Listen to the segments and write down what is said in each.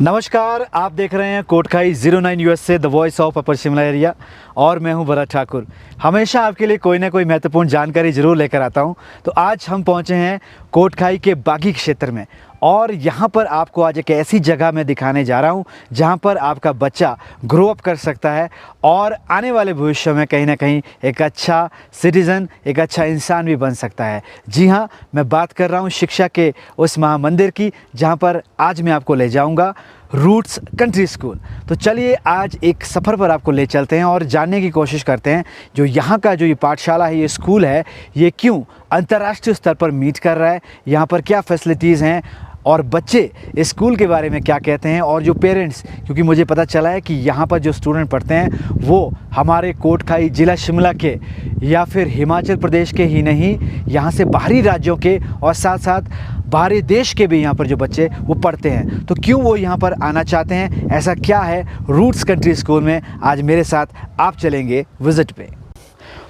नमस्कार, आप देख रहे हैं Kotkhai 09 USA the voice of upper Shimla area और मैं हूं भरत ठाकुर। हमेशा आपके लिए कोई ना कोई महत्वपूर्ण जानकारी ज़रूर लेकर आता हूं। तो आज हम पहुंचे हैं कोटखाई के बागी क्षेत्र में और यहां पर आपको आज एक ऐसी जगह में दिखाने जा रहा हूं जहां पर आपका बच्चा ग्रो अप कर सकता है और आने वाले भविष्य में कहीं ना कहीं एक अच्छा सिटीज़न, एक अच्छा इंसान भी बन सकता है। जी हाँ, मैं बात कर रहा हूं शिक्षा के उस महामंदिर की जहां पर आज मैं आपको ले जाऊंगा, रूट्स कंट्री स्कूल। तो चलिए आज एक सफ़र पर आपको ले चलते हैं और जानने की कोशिश करते हैं जो यहाँ का जो ये पाठशाला है, ये स्कूल है, ये क्यों अंतर्राष्ट्रीय स्तर पर मीट कर रहा है, यहाँ पर क्या फैसिलिटीज़ हैं और बच्चे इस स्कूल के बारे में क्या कहते हैं और जो पेरेंट्स, क्योंकि मुझे पता चला है कि यहाँ पर जो स्टूडेंट पढ़ते हैं वो हमारे कोटखाई ज़िला शिमला के या फिर हिमाचल प्रदेश के ही नहीं, यहाँ से बाहरी राज्यों के और साथ साथ बाहरी देश के भी यहाँ पर जो बच्चे वो पढ़ते हैं। तो क्यों वो यहाँ पर आना चाहते हैं, ऐसा क्या है रूट्स कंट्री स्कूल में, आज मेरे साथ आप चलेंगे विज़िट पे।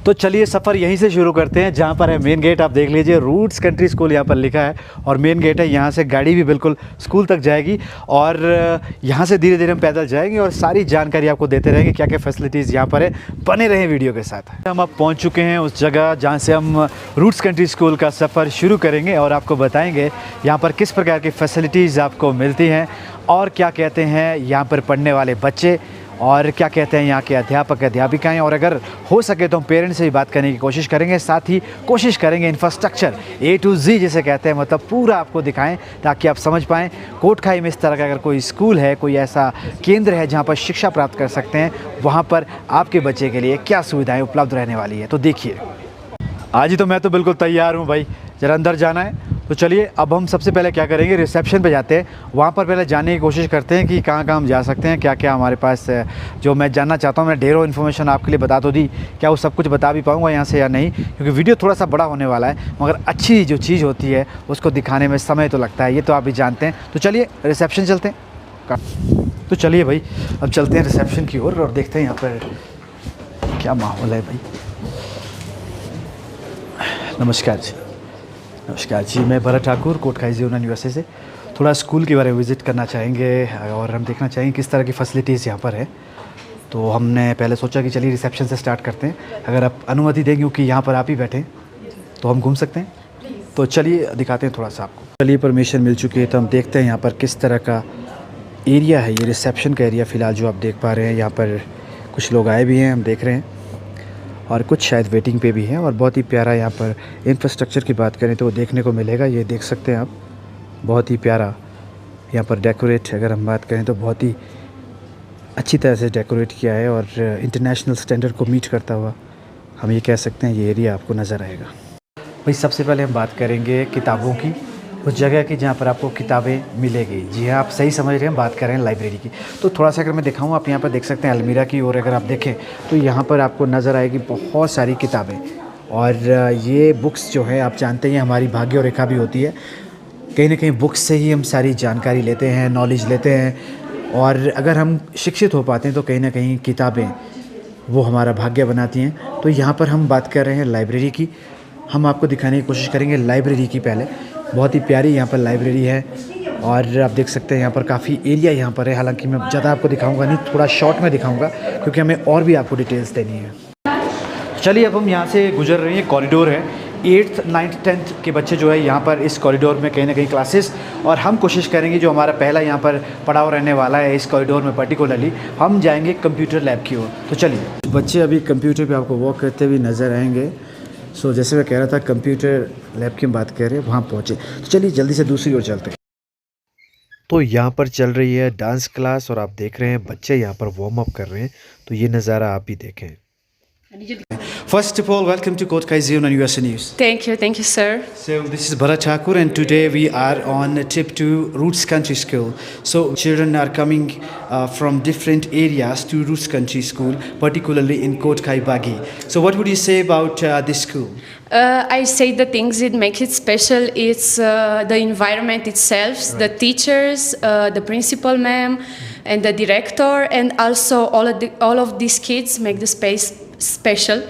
तो चलिए सफ़र यहीं से शुरू करते हैं जहाँ पर है मेन गेट। आप देख लीजिए रूट्स कंट्री स्कूल यहाँ पर लिखा है और मेन गेट है। यहाँ से गाड़ी भी बिल्कुल स्कूल तक जाएगी और यहाँ से धीरे धीरे हम पैदल जाएंगे और सारी जानकारी आपको देते रहेंगे क्या क्या फैसिलिटीज़ यहाँ पर है। बने रहें वीडियो के साथ। हम अब पहुँच चुके हैं उस जगह जहाँ से हम रूट्स कंट्री स्कूल का सफ़र शुरू करेंगे और आपको बताएँगे यहाँ पर किस प्रकार की फ़ैसिलिटीज़ आपको मिलती हैं और क्या कहते हैं यहाँ पर पढ़ने वाले बच्चे और क्या कहते हैं यहाँ के अध्यापक अध्यापिकाएँ। और अगर हो सके तो हम पेरेंट्स से भी बात करने की कोशिश करेंगे, साथ ही कोशिश करेंगे इंफ्रास्ट्रक्चर A to Z जिसे कहते हैं, मतलब पूरा आपको दिखाएं ताकि आप समझ पाएँ कोटखाई में इस तरह का अगर कोई स्कूल है, कोई ऐसा केंद्र है जहाँ पर शिक्षा प्राप्त कर सकते हैं, वहाँ पर आपके बच्चे के लिए क्या सुविधाएँ उपलब्ध रहने वाली है। तो देखिए आज ही तो मैं तो बिल्कुल तैयार हूँ भाई, ज़रा अंदर जाना है। तो चलिए अब हम सबसे पहले क्या करेंगे, रिसेप्शन पे जाते हैं, वहाँ पर पहले जानने की कोशिश करते हैं कि कहाँ कहाँ हम जा सकते हैं, क्या क्या हमारे पास जो मैं जानना चाहता हूँ। मैं ढेरों इन्फॉर्मेशन आपके लिए बता तो दी, क्या वो सब कुछ बता भी पाऊँगा यहाँ से या नहीं, क्योंकि वीडियो थोड़ा सा बड़ा होने वाला है, मगर अच्छी जो चीज़ होती है उसको दिखाने में समय तो लगता है, ये तो आप भी जानते हैं। तो चलिए रिसेप्शन चलते हैं। तो चलिए भाई अब चलते हैं रिसेप्शन की ओर और देखते हैं यहाँ पर क्या माहौल है भाई। नमस्कार जी। नमस्कार जी, मैं भरत ठाकुर कोटखाई 09 यूएसए से। थोड़ा स्कूल के बारे में विज़िट करना चाहेंगे और हम देखना चाहेंगे किस तरह की फैसिलिटीज़ यहाँ पर है। तो हमने पहले सोचा कि चलिए रिसेप्शन से स्टार्ट करते हैं, अगर आप अनुमति दें, क्योंकि यहाँ पर आप ही बैठे तो हम घूम सकते हैं। तो चलिए दिखाते हैं थोड़ा सा आपको। चलिए परमिशन मिल चुकी है तो हम देखते हैं यहाँ पर किस तरह का एरिया है। ये रिसेप्शन का एरिया फ़िलहाल जो आप देख पा रहे हैं, यहाँ पर कुछ लोग आए भी हैं, हम देख रहे हैं, और कुछ शायद वेटिंग पे भी हैं। और बहुत ही प्यारा यहाँ पर इंफ्रास्ट्रक्चर की बात करें तो वो देखने को मिलेगा, ये देख सकते हैं आप, बहुत ही प्यारा यहाँ पर डेकोरेट, अगर हम बात करें तो बहुत ही अच्छी तरह से डेकोरेट किया है और इंटरनेशनल स्टैंडर्ड को मीट करता हुआ हम ये कह सकते हैं ये एरिया आपको नज़र आएगा। भाई सबसे पहले हम बात करेंगे किताबों की, उस जगह की जहाँ पर आपको किताबें मिलेगी। जी हाँ, आप सही समझ रहे हैं, बात कर रहे हैं लाइब्रेरी की। तो थोड़ा सा अगर मैं दिखाऊँ, आप यहाँ पर देख सकते हैं अलमीरा की, और अगर आप देखें तो यहाँ पर आपको नज़र आएगी बहुत सारी किताबें। और ये बुक्स जो है आप जानते हैं हमारी भाग्य रेखा भी होती है, कहीं ना कहीं बुक्स से ही हम सारी जानकारी लेते हैं, नॉलेज लेते हैं, और अगर हम शिक्षित हो पाते हैं तो कहीं ना कहीं किताबें वो हमारा भाग्य बनाती हैं। तो यहाँ पर हम बात कर रहे हैं लाइब्रेरी की, हम आपको दिखाने की कोशिश करेंगे लाइब्रेरी की। पहले बहुत ही प्यारी यहाँ पर लाइब्रेरी है और आप देख सकते हैं यहाँ पर काफ़ी एरिया यहाँ पर है। हालांकि मैं ज़्यादा आपको दिखाऊंगा नहीं, थोड़ा शॉर्ट में दिखाऊंगा क्योंकि हमें और भी आपको डिटेल्स देनी है। चलिए अब हम यहाँ से गुजर रहे हैं, कॉरिडोर है, 8th 9th 10th के बच्चे जो है यहाँ पर इस कॉरिडोर में कहीं ना कहीं क्लासेस, और हम कोशिश करेंगे जो हमारा पहला यहाँ पर पड़ाव रहने वाला है इस कॉरिडोर में पर्टिकुलरली, हम जाएंगे कंप्यूटर लैब की ओर। तो चलिए बच्चे अभी कंप्यूटर पे आपको वॉक करते हुए नज़र आएंगे। सो जैसे मैं कह रहा था कंप्यूटर लैब की हम बात कर रहे हैं, वहाँ पहुँचे। तो चलिए जल्दी से दूसरी ओर चलते हैं। तो यहाँ पर चल रही है डांस क्लास और आप देख रहे हैं बच्चे यहाँ पर वार्म अप कर रहे हैं, तो ये नज़ारा आप भी देखें। First of all, welcome to Kootkai 09 USA News. Thank you, sir. So this is Bharat Thakur and today we are on a trip to Roots Country School. So children are coming from different areas to Roots Country School, particularly in Kootkai Bagi. So what would you say about this school? I say the things that make it special. It's the environment itself, the teachers, the principal ma'am, and the director, and also all of these kids make the space special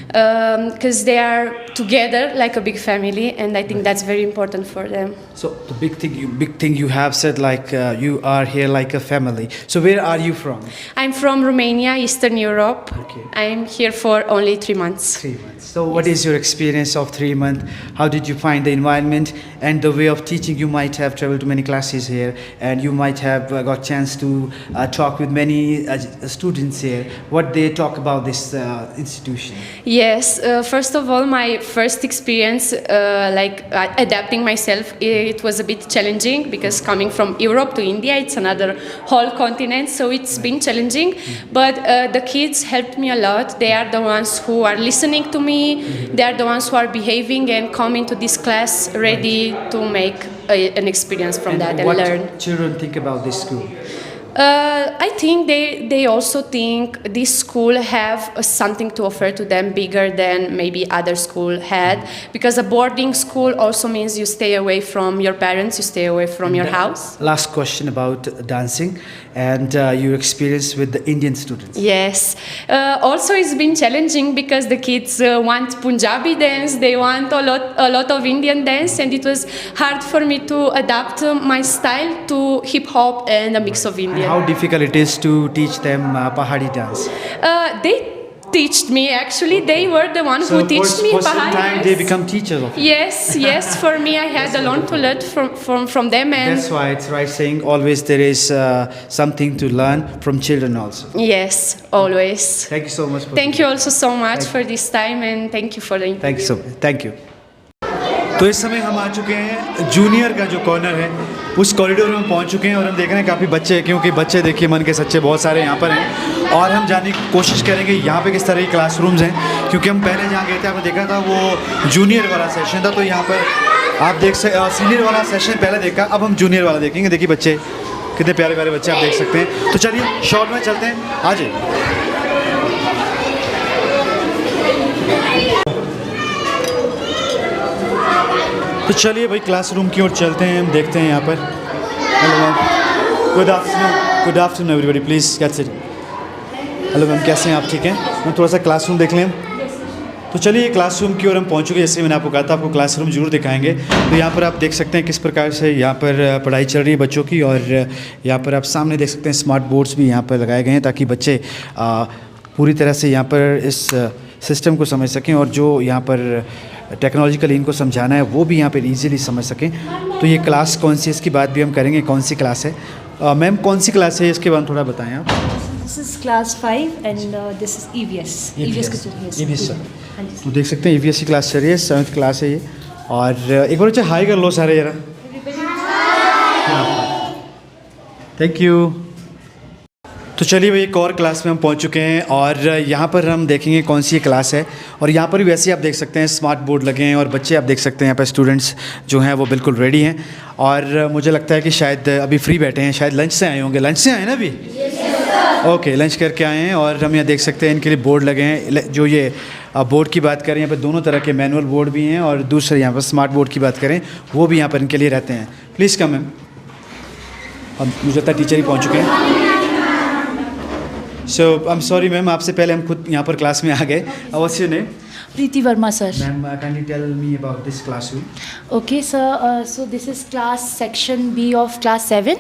because they are together like a big family, and I think that's very important for them. So the big thing you have said, like you are here like a family. So where are you from? I'm from Romania, Eastern Europe. Okay. I'm here for only 3 months. 3 months. So what is your experience of 3 months? How did you find the environment and the way of teaching? You might have traveled to many classes here, and you might have got chance to talk with many students here. What they talk about this institution? Yes, first of all, my first experience, adapting myself, it was a bit challenging because coming from Europe to India, it's another whole continent, so it's been challenging. But the kids helped me a lot. They are the ones who are listening to me. They are the ones who are behaving and coming to this class ready to make an experience from that and what learn. children think about this school? I think they also think this school have something to offer to them bigger than maybe other school had, because a boarding school also means you stay away from your parents, you stay away from your house. Last question about dancing and your experience with the Indian students. Yes. Also, it's been challenging because the kids want Punjabi dance, they want a lot of Indian dance, and it was hard for me to adapt my style to hip hop and a mix of Indian. And how difficult it is to teach them Pahari dance? They teached me, actually. They were the one who teached me for some Pahari time dance. they become teachers of it. Yes. For me, I had a lot to learn from them, and That's why it's right saying always there is something to learn from children also. yes, always. Thank you so much. Thank you also so much for this time, and thank you for the interview. Thank you so much. Thank you. तो इस समय हम आ चुके हैं junior का जो corner है उस कॉरिडोर में हम पहुंच चुके हैं, और हम देख रहे हैं काफ़ी बच्चे, क्योंकि बच्चे देखिए मन के सच्चे बहुत सारे यहाँ पर हैं, और हम जानने की कोशिश करेंगे यहाँ पे किस तरह के क्लासरूम्स हैं, क्योंकि हम पहले जहाँ गए थे आपने देखा था वो जूनियर वाला सेशन था, तो यहाँ पर आप देख सीनियर वाला सेशन पहले देखा, अब हम जूनियर वाला देखेंगे। देखिए बच्चे कितने प्यारे प्यारे बच्चे आप देख सकते हैं। तो चलिए शॉर्ट में चलते हैं, आ जाइए। तो चलिए भाई क्लासरूम की ओर चलते हैं, हम देखते हैं यहाँ पर। Hello ma'am, good afternoon everybody, please get sit. Hello ma'am, कैसे हैं आप? ठीक हैं मैम, थोड़ा सा क्लासरूम देख लें हम। तो चलिए क्लासरूम की ओर हम पहुँच चुके हैं। जैसे मैंने आपको कहा था आपको क्लासरूम जरूर दिखाएंगे। तो यहाँ पर आप देख सकते हैं किस प्रकार से यहाँ पर पढ़ाई चल रही है बच्चों की, और यहाँ पर आप सामने देख सकते हैं स्मार्ट बोर्ड्स भी यहाँ पर लगाए गए हैं ताकि बच्चे पूरी तरह से यहाँ पर इस सिस्टम को समझ सकें, और जो यहाँ पर टेक्नोलॉजिकली इनको समझाना है वो भी यहाँ पर ईजीली समझ सकें। तो ये क्लास कौन सी है इसकी बात भी हम करेंगे, कौन सी क्लास है। मैम कौन सी क्लास है इसके बारे में थोड़ा बताएं आप। This is class 5 and this is EVS. EVS का चल रही है। EVS सर, तो देख सकते हैं EVS की क्लास चल रही है, 7th क्लास है ये। और एक बार अच्छा हाई कर लो सारे जरा। Thank you. तो चलिए भाई एक और क्लास में हम पहुंच चुके हैं, और यहाँ पर हम देखेंगे कौन सी क्लास है। और यहाँ पर भी वैसे ही आप देख सकते हैं स्मार्ट बोर्ड लगे हैं, और बच्चे आप देख सकते हैं यहाँ पर स्टूडेंट्स जो हैं वो बिल्कुल रेडी हैं, और मुझे लगता है कि शायद अभी फ्री बैठे हैं, शायद लंच से आए होंगे। लंच से आए ना अभी? ओके, लंच करके आए हैं। और हम यहाँ देख सकते हैं इनके लिए बोर्ड लगे हैं। जो ये बोर्ड की बात करें, यहाँ पर दोनों तरह के मैनुअल बोर्ड भी हैं, और दूसरे यहाँ पर स्मार्ट बोर्ड की बात करें वो भी यहाँ पर इनके लिए रहते हैं। Please come ma'am. अब मुझे लगता है टीचर ही पहुँच चुके हैं। सो आई एम सॉरी मैम, आपसे पहले हम खुद यहाँ पर क्लास में आ गए। What's your name? Preeti Verma, sir. Ma'am, can you tell me about this classroom? Okay, sir. So this is class section B of class 7,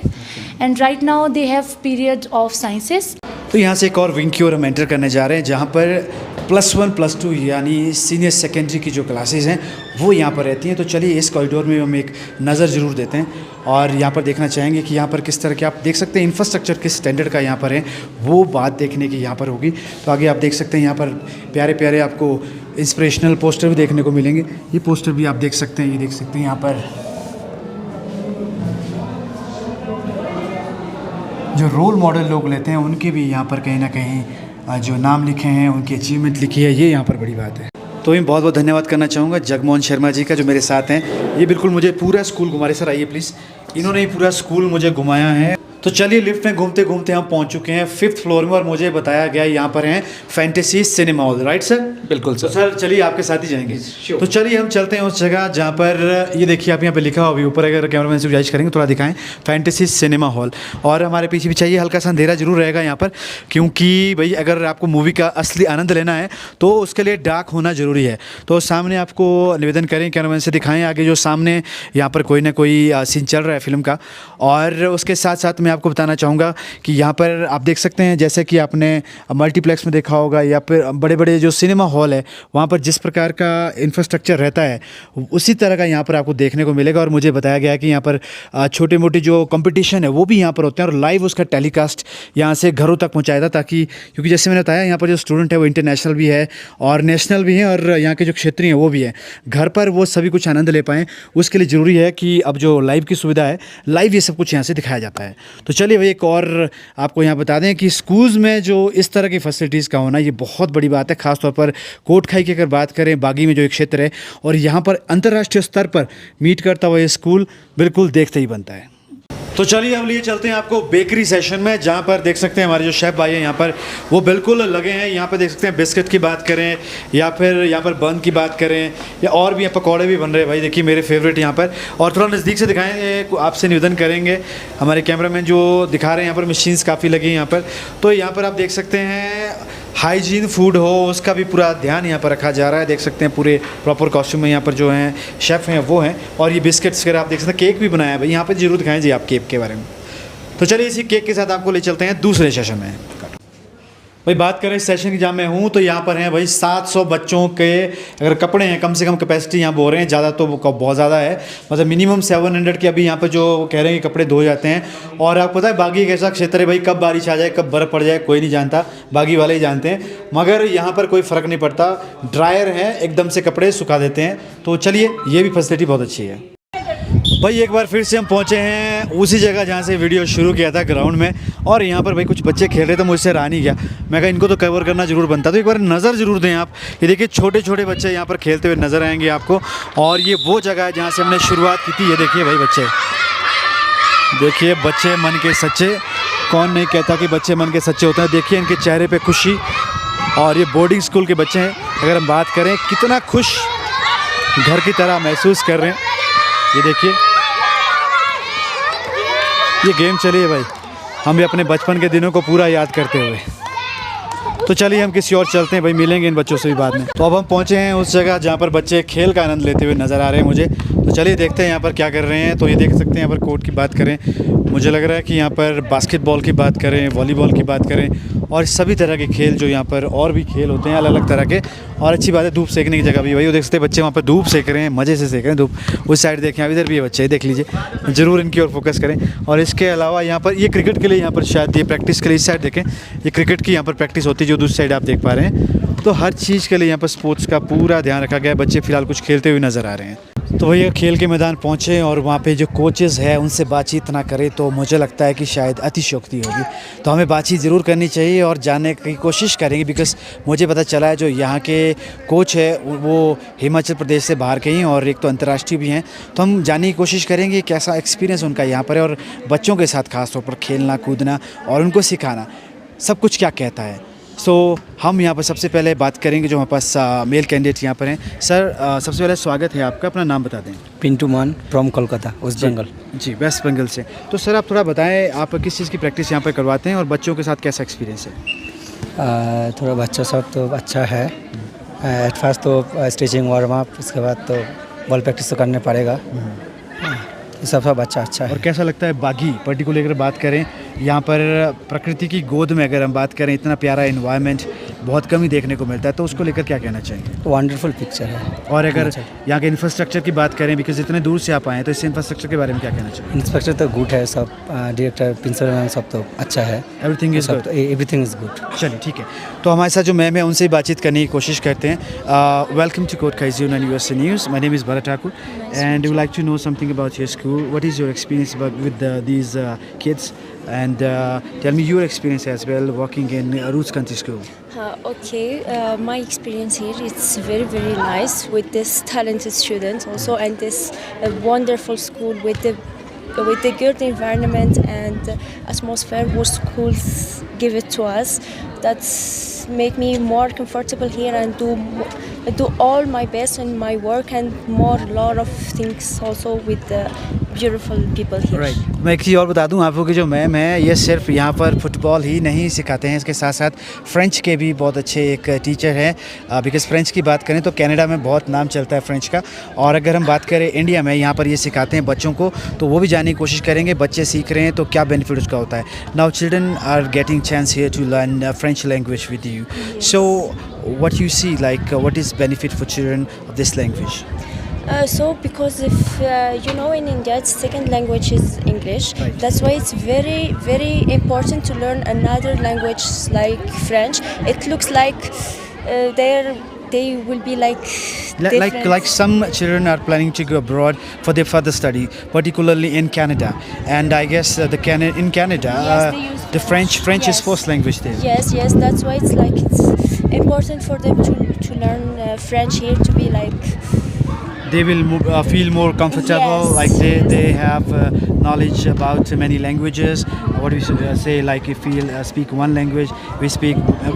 and right now they have period of sciences. तो यहाँ से एक और wing की ओर हम enter करने जा रहे हैं, जहाँ पर +1 +2 यानी सीनियर सेकेंडरी की जो क्लासेस हैं वो यहाँ पर रहती हैं। तो चलिए इस कॉरिडोर में हम एक नज़र ज़रूर देते हैं, और यहाँ पर देखना चाहेंगे कि यहाँ पर किस तरह के आप देख सकते हैं इंफ्रास्ट्रक्चर किस स्टैंडर्ड का यहाँ पर है, वो बात देखने की यहाँ पर होगी। तो आगे आप देख सकते हैं यहाँ पर प्यारे प्यारे आपको इंस्पिरेशनल पोस्टर भी देखने को मिलेंगे। ये पोस्टर भी आप देख सकते हैं, ये देख सकते हैं यहाँ पर जो रोल मॉडल लोग लेते हैं उनके भी यहाँ पर कहीं ना कहीं जो नाम लिखे हैं, उनकी अचीवमेंट लिखी है, ये यहाँ पर बड़ी बात है। तो मैं बहुत बहुत धन्यवाद करना चाहूँगा जगमोहन शर्मा जी का जो मेरे साथ हैं। ये बिल्कुल मुझे पूरा स्कूल घुमा रहे। सर आइए प्लीज़। इन्होंने ही पूरा स्कूल मुझे घुमाया है। तो चलिए लिफ्ट में घूमते घूमते हम पहुंच चुके हैं 5th फ्लोर में और मुझे बताया गया यहाँ पर हैं fantasy cinema hall, right sir? बिल्कुल तो सर चलिए आपके साथ ही जाएंगे। तो चलिए हम चलते हैं उस जगह जहाँ पर ये देखिए आप यहाँ पे लिखा हुआ अभी ऊपर, अगर कैमरामैन से गुजारिश करेंगे थोड़ा दिखाएं, फैंटेसी सिनेमा हॉल। और हमारे पीछे भी चाहिए हल्का सा अंधेरा जरूर रहेगा यहाँ पर, क्योंकि भाई अगर आपको मूवी का असली आनंद लेना है तो उसके लिए डार्क होना ज़रूरी है। तो सामने आपको निवेदन करें, कैमरामैन से दिखाएं आगे जो सामने यहाँ पर कोई ना कोई सीन चल रहा है फिल्म का। और उसके साथ साथ मैं आपको बताना चाहूँगा कि यहाँ पर आप देख सकते हैं जैसे कि आपने मल्टीप्लेक्स में देखा होगा या फिर बड़े बड़े जो सिनेमा हॉल है वहाँ पर जिस प्रकार का इंफ्रास्ट्रक्चर रहता है उसी तरह का यहाँ पर आपको देखने को मिलेगा। और मुझे बताया गया है कि यहाँ पर छोटे मोटे जो कंपटीशन है वो भी यहाँ पर होते हैं और लाइव उसका टेलीकास्ट यहाँ से घरों तक पहुँचाया था, ताकि क्योंकि जैसे मैंने बताया यहाँ पर जो स्टूडेंट है वो इंटरनेशनल भी है और नेशनल भी है और यहाँ के जो क्षेत्रीय हैं वो भी है, घर पर वो सभी कुछ आनंद ले पाएँ। उसके लिए ज़रूरी है कि अब जो लाइव की सुविधा है, लाइव ये सब कुछ यहाँ से दिखाया जाता है। तो चलिए भाई एक और आपको यहाँ बता दें कि स्कूल्स में जो इस तरह की फैसिलिटीज़ का होना ये बहुत बड़ी बात है, खासतौर पर कोटखाई की अगर बात करें, बागी में जो एक क्षेत्र है और यहाँ पर अंतर्राष्ट्रीय स्तर पर मीट करता हुआ ये स्कूल बिल्कुल देखते ही बनता है। तो चलिए अब लिए चलते हैं आपको बेकरी सेशन में, जहाँ पर देख सकते हैं हमारे जो शेफ़ भाई हैं यहाँ पर वो बिल्कुल लगे हैं। यहाँ पर देख सकते हैं बिस्किट की बात करें या फिर यहाँ पर बन की बात करें या और भी पकौड़े भी बन रहे हैं भाई, देखिए मेरे फेवरेट यहाँ पर। और थोड़ा नज़दीक से दिखाएं, आपसे निवेदन करेंगे हमारे कैमरामैन जो दिखा रहे हैं यहाँ पर मशीन्स काफ़ी लगी हैं यहाँ पर। तो यहाँ पर आप देख सकते हैं हाइजीन फूड हो उसका भी पूरा ध्यान यहाँ पर रखा जा रहा है। देख सकते हैं पूरे प्रॉपर कॉस्ट्यूम में यहाँ पर जो हैं शेफ़ हैं वो हैं। और ये बिस्किट्स वगैरह आप देख सकते हैं, केक भी बनाया है भाई यहाँ पर, जरूर दिखाएं जी आप केक के बारे में। तो चलिए इसी केक के साथ आपको ले चलते हैं दूसरे सेशन में। भाई बात करें इस सेशन की जहाँ मैं हूँ तो यहाँ पर हैं भाई 700 बच्चों के अगर कपड़े हैं, कम से कम कैपेसिटी यहाँ बोल रहे हैं, ज़्यादा तो बहुत ज़्यादा है, मतलब मिनिमम 700 के अभी यहाँ पर जो कह रहे हैं कि कपड़े धोए जाते हैं। और आपको पता है बागी एक ऐसा क्षेत्र है भाई, कब बारिश आ जाए कब बर्फ़ पड़ जाए कोई नहीं जानता, बागी वाले ही जानते हैं। मगर यहाँ पर कोई फ़र्क नहीं पड़ता, ड्रायर है एकदम से कपड़े सुखा देते हैं। तो चलिए ये भी फैसिलिटी बहुत अच्छी है। भाई एक बार फिर से हम पहुंचे हैं उसी जगह जहां से वीडियो शुरू किया था, ग्राउंड में। और यहाँ पर भाई कुछ बच्चे खेल रहे थे, मुझसे रहा नहीं गया, मैं कहा इनको तो कवर करना ज़रूर बनता। तो एक बार नज़र ज़रूर दें आप, ये देखिए छोटे छोटे बच्चे यहाँ पर खेलते हुए नज़र आएंगे आपको। और ये वो जगह है जहाँ से हमने शुरुआत की थी। ये देखिए भाई बच्चे, देखिए बच्चे मन के सच्चे, कौन नहीं कहता कि बच्चे मन के सच्चे होते हैं। देखिए इनके चेहरे पर खुशी। और ये बोर्डिंग स्कूल के बच्चे हैं, अगर हम बात करें कितना खुश घर की तरह महसूस कर रहे हैं। ये देखिए ये गेम चली है भाई, हम भी अपने बचपन के दिनों को पूरा याद करते हुए। तो चलिए हम किसी और चलते हैं भाई, मिलेंगे इन बच्चों से भी बाद में। तो अब हम पहुंचे हैं उस जगह जहां पर बच्चे खेल का आनंद लेते हुए नज़र आ रहे हैं मुझे। तो चलिए देखते हैं यहाँ पर क्या कर रहे हैं। तो ये देख सकते हैं यहाँ पर कोर्ट की बात करें, मुझे लग रहा है कि यहाँ पर बास्केटबॉल की बात करें, वॉलीबॉल की बात करें और सभी तरह के खेल जो यहाँ पर और भी खेल होते हैं अलग अलग तरह के। और अच्छी बात है धूप सेकने की जगह भी भाई, वो देख सकते हैं बच्चे वहाँ पर धूप सेक रहे हैं, मज़े से सेक रहे हैं धूप। उस साइड देखें, इधर भी है बच्चे, देख लीजिए, ज़रूर इनकी ओर फोकस करें। और इसके अलावा यहाँ पर ये क्रिकेट के लिए यहाँ पर शायद ये प्रैक्टिस के लिए, इस साइड देखें ये क्रिकेट की यहाँ पर प्रैक्टिस होती है जो दूसरी साइड आप देख पा रहे हैं। तो हर चीज़ के लिए यहाँ पर स्पोर्ट्स का पूरा ध्यान रखा गया है। बच्चे फ़िलहाल कुछ खेलते हुए नज़र आ रहे हैं। तो भैया खेल के मैदान पहुँचे और वहाँ पे जो कोचेज़ हैं उनसे बातचीत ना करें तो मुझे लगता है कि शायद अतिशयोक्ति होगी। तो हमें बातचीत ज़रूर करनी चाहिए और जानने की कोशिश करेंगे, बिकॉज़ मुझे पता चला है जो यहाँ के कोच है वो हिमाचल प्रदेश से बाहर के ही और एक तो अंतर्राष्ट्रीय भी हैं। तो हम जानने की कोशिश करेंगे कैसा एक्सपीरियंस उनका यहाँ पर है और बच्चों के साथ ख़ास तौर पर खेलना कूदना और उनको सिखाना सब कुछ क्या कहता है। हम यहाँ पर सबसे पहले बात करेंगे जो हमारे पास मेल कैंडिडेट यहाँ पर हैं। सर सबसे पहले स्वागत है आपका, अपना नाम बता दें। पिंटू मान फ्रॉम कोलकाता, वेस्ट बंगाल। जी वेस्ट बंगाल से। तो सर आप थोड़ा बताएं आप किस चीज़ की प्रैक्टिस यहाँ पर करवाते हैं और बच्चों के साथ कैसा एक्सपीरियंस है? थोड़ा बच्चों सब तो अच्छा है। एट फर्स्ट तो स्ट्रेचिंग वार्म अप, उसके बाद तो बॉल प्रैक्टिस तो करने पड़ेगा। सब बच्चा अच्छा है। और कैसा लगता है बागी पर्टिकुलर अगर बात करें, यहाँ पर प्रकृति की गोद में अगर हम बात करें, इतना प्यारा एनवायरनमेंट बहुत कम ही देखने को मिलता है, तो उसको लेकर क्या कहना चाहिए? वंडरफुल पिक्चर है। और अगर यहाँ के इंफ्रास्ट्रक्चर की बात करें, बिकॉज इतने दूर से आप आए हैं, तो इस इंफ्रास्ट्रक्चर के बारे में क्या कहना चाहिए? इंफ्रास्ट्रक्चर तो गुड है, सब डायरेक्टर प्रिंसिपल सब तो अच्छा है, everything is good. Everything is good. चलिए ठीक है। तो हमारे साथ जो मैम है उनसे बातचीत करने की कोशिश करते हैं। वेलकम टू कोटखाई ज़ीरो9 USA news. My name is Bharat Thakur and would like to know something about your school. What is your experience with these kids and tell me your experience as well working in Roots Country School. Okay, my experience here it's very nice with this talented students also and this wonderful school with the with a good environment and atmosphere what schools give it to us. That's make me more comfortable here and do all my best in my work and lot of things also with the beautiful people here. Right मैं एक चीज़ और बता दूं आपको कि जो ma'am है ये सिर्फ यहाँ पर फुटबॉल ही नहीं सिखाते हैं, इसके साथ साथ फ्रेंच के भी बहुत अच्छे एक टीचर हैं। बिकॉज़ फ्रेंच की बात करें तो कनाडा में बहुत नाम चलता है फ्रेंच का, और अगर हम बात करें इंडिया में यहाँ पर ये सिखाते हैं बच्चों को, तो वो भी जानने की कोशिश करेंगे बच्चे सीख रहे हैं तो क्या बेनिफिट उसका होता है। Now children are getting chance here to learn French language with you, so what you see, like what is benefit for children of this language? So because if you know in India its second language is English, Right. that's why it's very important to learn another language like French. It looks like they will be like different. Like some children are planning to go abroad for their further study, particularly in Canada, and I guess in Canada Yes, they use the French is Yes. first language there. Yes, that's why it's important for them to learn French here to be like They will feel more comfortable, Yes, like yes. they have knowledge about many languages. What we should say, like if we speak one language,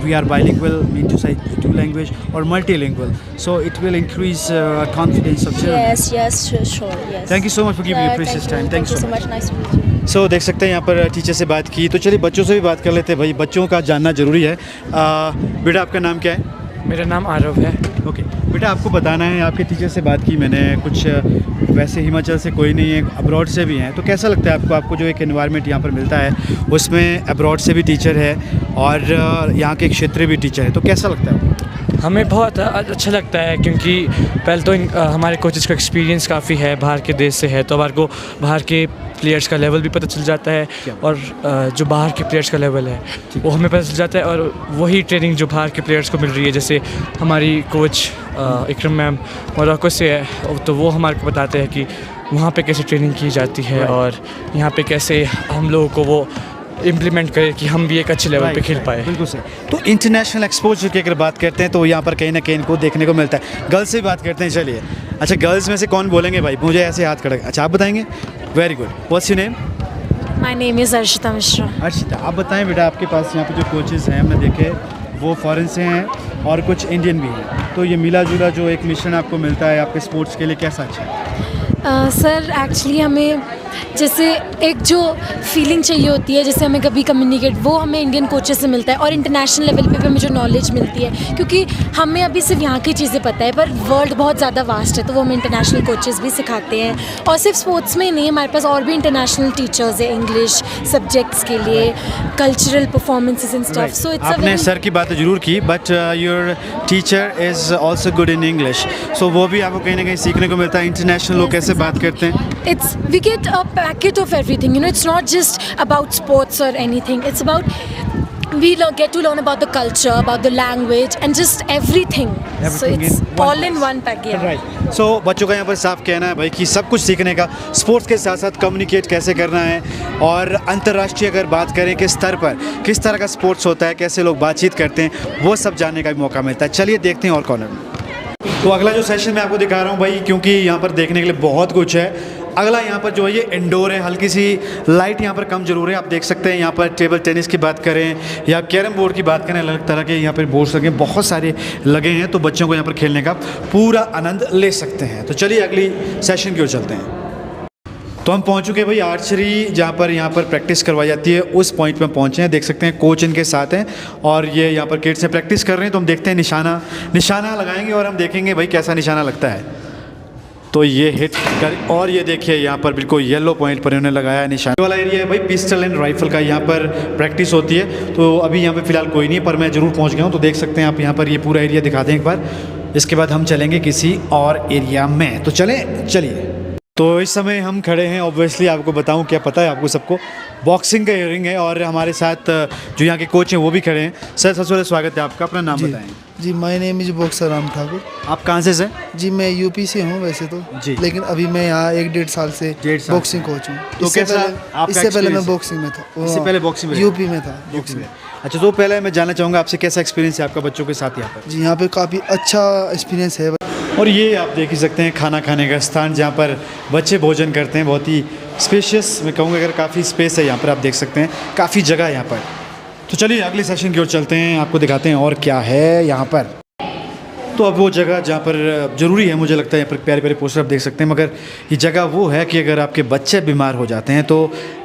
we are bilingual, mean to say two language or multilingual. So it will increase confidence of children. yes, sure, yes. Thank you so much for giving your precious time. Thank you so much. Nice to meet you. सो देख सकते हैं यहाँ पर teacher से बात की, तो चलिए बच्चों से भी बात कर लेते हैं भाई, बच्चों का जानना ज़रूरी है। बेटा आपका नाम क्या है? मेरा नाम आरव है। ओके बेटा, आपको बताना है, आपके टीचर से बात की मैंने, कुछ वैसे हिमाचल से कोई नहीं है, अब्रॉड से भी हैं, तो कैसा लगता है आपको जो एक एनवायरनमेंट यहाँ पर मिलता है उसमें अब्रॉड से भी टीचर है और यहाँ के क्षेत्रीय भी टीचर है, तो कैसा लगता है आपको? हमें बहुत अच्छा लगता है क्योंकि पहले तो हमारे कोचेस का एक्सपीरियंस काफ़ी है, बाहर के देश से है, तो हमारे को बाहर के प्लेयर्स का लेवल भी पता चल जाता है और जो बाहर के प्लेयर्स का लेवल है वो हमें पता चल जाता है, और वही ट्रेनिंग जो बाहर के प्लेयर्स को मिल रही है, जैसे हमारी कोच इकरम मैम मोरक्को से है, तो वो हमारे को बताते हैं कि वहाँ पे कैसे ट्रेनिंग की जाती है और यहाँ पे कैसे हम लोगों को वो इम्प्लीमेंट करें कि हम भी एक अच्छे लेवल पे खेल पाए। बिल्कुल सही। तो इंटरनेशनल एक्सपोजर की अगर बात करते हैं तो यहाँ पर कहीं ना कहीं इनको देखने को मिलता है। गर्ल्स से भी बात करते हैं, चलिए। अच्छा, गर्ल्स में से कौन बोलेंगे भाई? मुझे ऐसे हाथ खड़ा, अच्छा आप बताएंगे? Very good. What's your name? My name is Arshita Mishra. Arshita, आप बताएं बेटा, आपके पास यहाँ पे जो कोचेज़ हैं हमने देखे वो फॉरेन से हैं और कुछ इंडियन भी हैं, तो ये मिला जुला जो एक मिश्रण आपको मिलता है आपके स्पोर्ट्स के लिए, कैसा अच्छा है? सर एक्चुअली हमें जैसे एक जो फीलिंग चाहिए होती है, जैसे हमें कभी कम्युनिकेट, वो हमें इंडियन कोचेस से मिलता है, और इंटरनेशनल लेवल पे भी हमें जो नॉलेज मिलती है, क्योंकि हमें अभी सिर्फ यहाँ की चीज़ें पता है पर वर्ल्ड बहुत ज़्यादा वास्ट है, तो वो हमें इंटरनेशनल कोचेस भी सिखाते हैं। और सिर्फ स्पोर्ट्स में ही नहीं, हमारे पास और भी इंटरनेशनल टीचर्स है इंग्लिश सब्जेक्ट्स के लिए, cultural performances and stuff. So it's आपने सर की बात ज़रूर की, but your teacher is also good in English, so वो भी आपको कहीं ना कहीं सीखने को मिलता है। इंटरनेशनल लोग कैसे बात करते हैं? It's we get a packet of everything, you know, it's not just about sports or anything, it's about get to learn about the culture, about the language and just everything. So Everything it's in one all in place. one pack, yeah. Right. So बच्चों का यहाँ पर साफ कहना है भाई कि सब कुछ सीखने का, स्पोर्ट्स के साथ साथ कम्युनिकेट कैसे करना है, और अंतर्राष्ट्रीय अगर बात करें किस स्तर पर किस तरह का स्पोर्ट्स होता है, कैसे लोग बातचीत करते हैं, वो सब जानने का भी मौका मिलता है। चलिए देखते हैं और कॉर्नर में। तो अगला जो सेशन मैं आपको दिखा रहा हूँ भाई, क्योंकि यहाँ पर देखने के लिए बहुत कुछ है। अगला यहाँ पर जो है ये इंडोर है, हल्की सी लाइट यहाँ पर कम जरूर है। आप देख सकते हैं यहाँ पर टेबल टेनिस की बात करें या कैरम बोर्ड की बात करें, अलग तरह के यहाँ पर बोर्ड्स लगे, बहुत सारे लगे हैं, तो बच्चों को यहाँ पर खेलने का पूरा आनंद ले सकते हैं। तो चलिए अगली सेशन की ओर चलते हैं। तो हम पहुंच चुके हैं भाई आर्चरी, जहाँ पर यहाँ पर प्रैक्टिस करवाई जाती है, उस पॉइंट में पहुंचे हैं। देख सकते हैं कोच इनके साथ हैं और ये यहाँ पर किड्स से प्रैक्टिस कर रहे हैं। तो हम देखते हैं निशाना लगाएंगे और हम देखेंगे भाई कैसा निशाना लगता है। तो ये हिट कर, और ये देखिए यहाँ पर बिल्कुल येलो पॉइंट पर इन्होंने लगाया है निशान वाला एरिया है भाई, पिस्टल एंड राइफल का यहाँ पर प्रैक्टिस होती है। तो अभी यहाँ पे फिलहाल कोई नहीं है, पर मैं ज़रूर पहुँच गया हूँ। तो देख सकते हैं आप यहाँ पर ये पूरा एरिया दिखा दें एक बार, इसके बाद हम चलेंगे किसी और एरिया में। तो चलिए। तो इस समय हम खड़े हैं, ऑब्वियसली आपको बताऊं, क्या पता है आपको सबको, बॉक्सिंग का हियरिंग है और हमारे साथ जो यहाँ के कोच हैं वो भी खड़े हैं। सर सबसे पहले स्वागत है आपका, अपना नाम बताएं। जी, my name is boxer Ram Thakur. आप कहाँ से सर? जी, मैं यूपी से हूँ वैसे तो जी, लेकिन अभी मैं यहाँ 1-1.5 साल से बॉक्सिंग कोच हूँ। तो कैसा आपका इससे पहले मैं experience? बॉक्सिंग में था। इससे पहले बॉक्सिंग में? यूपी में था बॉक्सिंग। अच्छा, तो पहले मैं जानना चाहूँगा आपसे कैसा एक्सपीरियंस है आपका बच्चों के साथ यहाँ पर? जी, यहाँ पे काफ़ी अच्छा एक्सपीरियंस है। और ये आप देख ही सकते हैं खाना खाने का स्थान जहाँ पर बच्चे भोजन करते हैं। बहुत ही स्पेशियस मैं कहूँगा, अगर काफ़ी स्पेस है यहाँ पर, आप देख सकते हैं काफ़ी जगह है यहाँ पर। तो चलिए अगले सेशन की ओर चलते हैं, आपको दिखाते हैं और क्या है यहाँ पर। तो अब वो जगह जहाँ पर ज़रूरी है, मुझे लगता है यहाँ पर प्यारे प्यारे पोस्टर आप देख सकते हैं, मगर ये जगह वो है कि अगर आपके बच्चे बीमार हो जाते हैं तो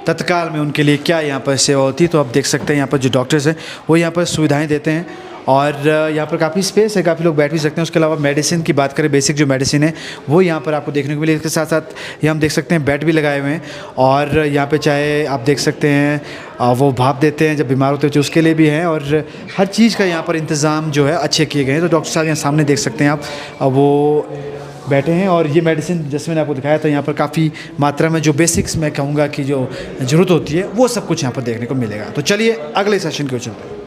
तत्काल में उनके लिए क्या यहाँ पर सेवा होती है। तो आप देख सकते हैं यहाँ पर जो डॉक्टर्स हैं वो यहाँ पर सुविधाएं देते हैं और यहाँ पर काफ़ी स्पेस है, काफ़ी लोग बैठ भी सकते हैं। उसके अलावा मेडिसिन की बात करें, बेसिक जो मेडिसिन है वो यहाँ पर आपको देखने को मिले। इसके साथ साथ ये हम देख सकते हैं बेड भी लगाए हुए हैं और यहाँ पे चाहे आप देख सकते हैं वो भाप देते हैं जब बीमार होते हैं, उसके लिए भी है और हर चीज़ का यहाँ पर इंतज़ाम जो है अच्छे किए गए हैं। तो डॉक्टर साहब यहाँ सामने देख सकते हैं आप, वो बैठे हैं और ये मेडिसिन जैसे मैंने आपको दिखाया था यहाँ पर काफ़ी मात्रा में जो बेसिक्स मैं कहूँगा कि जो ज़रूरत होती है वो सब कुछ यहाँ पर देखने को मिलेगा। तो चलिए अगले सेशन की ओर चलते हैं।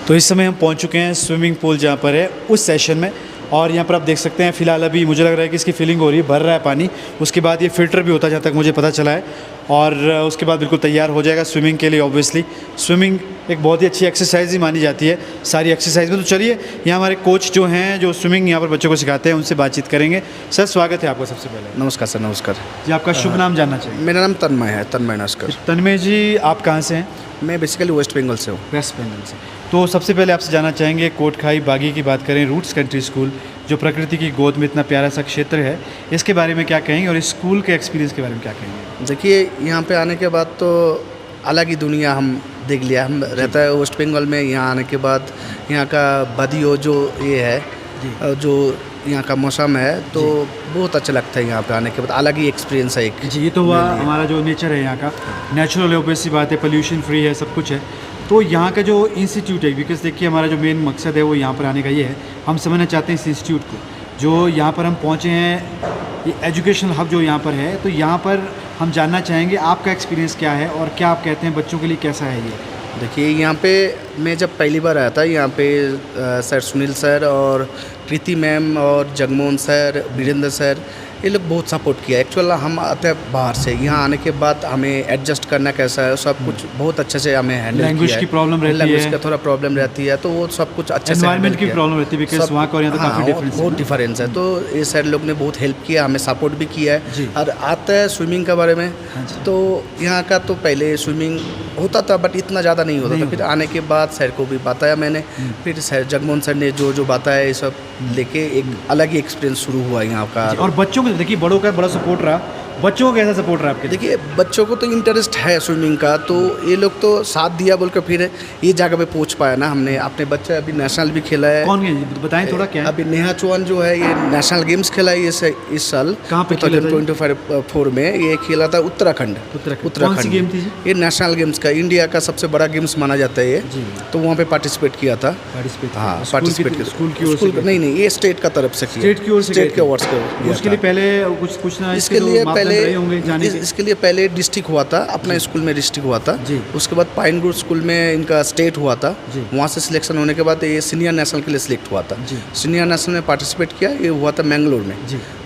तो इस समय हम पहुंच चुके हैं स्विमिंग पूल जहाँ पर है उस सेशन में, और यहाँ पर आप देख सकते हैं फ़िलहाल अभी मुझे लग रहा है कि इसकी फिलिंग हो रही है, भर रहा है पानी। उसके बाद ये फ़िल्टर भी होता है जहाँ तक मुझे पता चला है, और उसके बाद बिल्कुल तैयार हो जाएगा स्विमिंग के लिए। ऑब्वियसली स्विमिंग एक बहुत ही अच्छी एक्सरसाइज ही मानी जाती है सारी एक्सरसाइज में। तो चलिए यहाँ हमारे कोच जो हैं जो स्विमिंग यहाँ पर बच्चों को सिखाते हैं उनसे बातचीत करेंगे। सर स्वागत है आपका सबसे पहले। नमस्कार सर। नमस्कार जी, आपका शुभ नाम जानना चाहिए। मेरा नाम तन्मय है, तन्मय नस्कर। तन्मय जी, आप कहाँ से हैं? मैं बेसिकली वेस्ट बंगाल से हूँ। वेस्ट बंगाल से। तो सबसे पहले आपसे जानना चाहेंगे, कोटखाई बागी की बात करें, रूट्स कंट्री स्कूल जो प्रकृति की गोद में इतना प्यारा सा क्षेत्र है, इसके बारे में क्या कहेंगे और इस स्कूल के एक्सपीरियंस के बारे में क्या कहेंगे? देखिए यहाँ पे आने के बाद तो अलग ही दुनिया हम देख लिया। हम रहता है वेस्ट बंगाल में, यहाँ आने के बाद यहाँ का बदियो जो ये है जो यहाँ का मौसम है तो बहुत अच्छा लगता है। यहाँ पे आने के बाद अलग ही एक्सपीरियंस है एक। जी, ये तो हुआ हमारा जो नेचर है यहाँ का, नेचुरल ऑब्वियस सी बात है, पोल्यूशन फ्री है, सब कुछ है। तो यहाँ का जो इंस्टीट्यूट है, बिकॉज देखिए हमारा जो मेन मकसद है वो यहाँ पर आने का ये है, हम समझना चाहते हैं इस इंस्टीट्यूट को जो यहाँ पर हम पहुँचे हैं, ये एजुकेशनल हब जो यहाँ पर है। तो यहाँ पर हम जानना चाहेंगे आपका एक्सपीरियंस क्या है और क्या आप कहते हैं बच्चों के लिए कैसा है ये? देखिए यहाँ पे मैं जब पहली बार आया था यहाँ पे सर सुनील सर और कृति मैम और जगमोहन सर, वीरेंद्र सर, ये लोग बहुत सपोर्ट किया। एक्चुअल हम आते हैं बाहर से, यहाँ आने के बाद हमें एडजस्ट करना कैसा है सब कुछ बहुत अच्छे से हमें हैंडल किया। लैंग्वेज की प्रॉब्लम रहती है, लैंग्वेज का थोड़ा प्रॉब्लम रहती है, तो वो सब कुछ अच्छे से एनवायरनमेंट की प्रॉब्लम रहती है बिकॉज वहाँ का और यहाँ तो काफ़ी डिफरेंस है। बहुत डिफरेंस है। तो ये सर लोग ने बहुत हेल्प किया, हमें सपोर्ट भी किया है। और आता है स्विमिंग के बारे में, तो यहाँ का तो पहले स्विमिंग होता था बट इतना ज़्यादा नहीं होता था। फिर आने के बाद सर को भी बताया मैंने, फिर सर जगमोहन सर ने जो बताया ये सब लेके एक अलग ही एक्सपीरियंस शुरू हुआ यहाँ का। और बच्चों को देखिए, बड़ों का बड़ा सपोर्ट रहा, बच्चों को कैसा सपोर्ट रहा आपके? देखिए बच्चों को तो इंटरेस्ट है स्विमिंग का, तो ये लोग तो साथ दिया बोल कर फिर ये जगह पे पहुंच पाया ना। हमने अपने बच्चे अभी नेशनल भी खेला है। कौन बताएं थोड़ा क्या है? अभी नेहा चौहान जो है ये नेशनल गेम्स खेला है इस साल। कहाँ पे खेला था? 2024 में ये खेला था उत्तराखंड। कौन सी गेम थी? ये नेशनल गेम्स का इंडिया का सबसे बड़ा गेम्स माना जाता है ये, तो वहाँ पे पार्टिसिपेट किया था। हाँ पार्टिसिपेट किया। स्कूल की ओर से? नहीं, ये स्टेट का तरफ से किया। स्टेट की ओर से? स्टेट के अवार्ड्स का। उसके लिए पहले कुछ पूछना, इसके लिए पहले डिस्ट्रिक्ट हुआ था, अपना स्कूल में डिस्ट्रिक्ट हुआ था। उसके बाद पाइन ग्रुव स्कूल में इनका स्टेट हुआ था, वहाँ से सिलेक्शन होने के बाद ये सीनियर नेशनल के लिए सिलेक्ट हुआ था। सीनियर नेशनल में पार्टिसिपेट किया, ये हुआ था मैंगलोर में।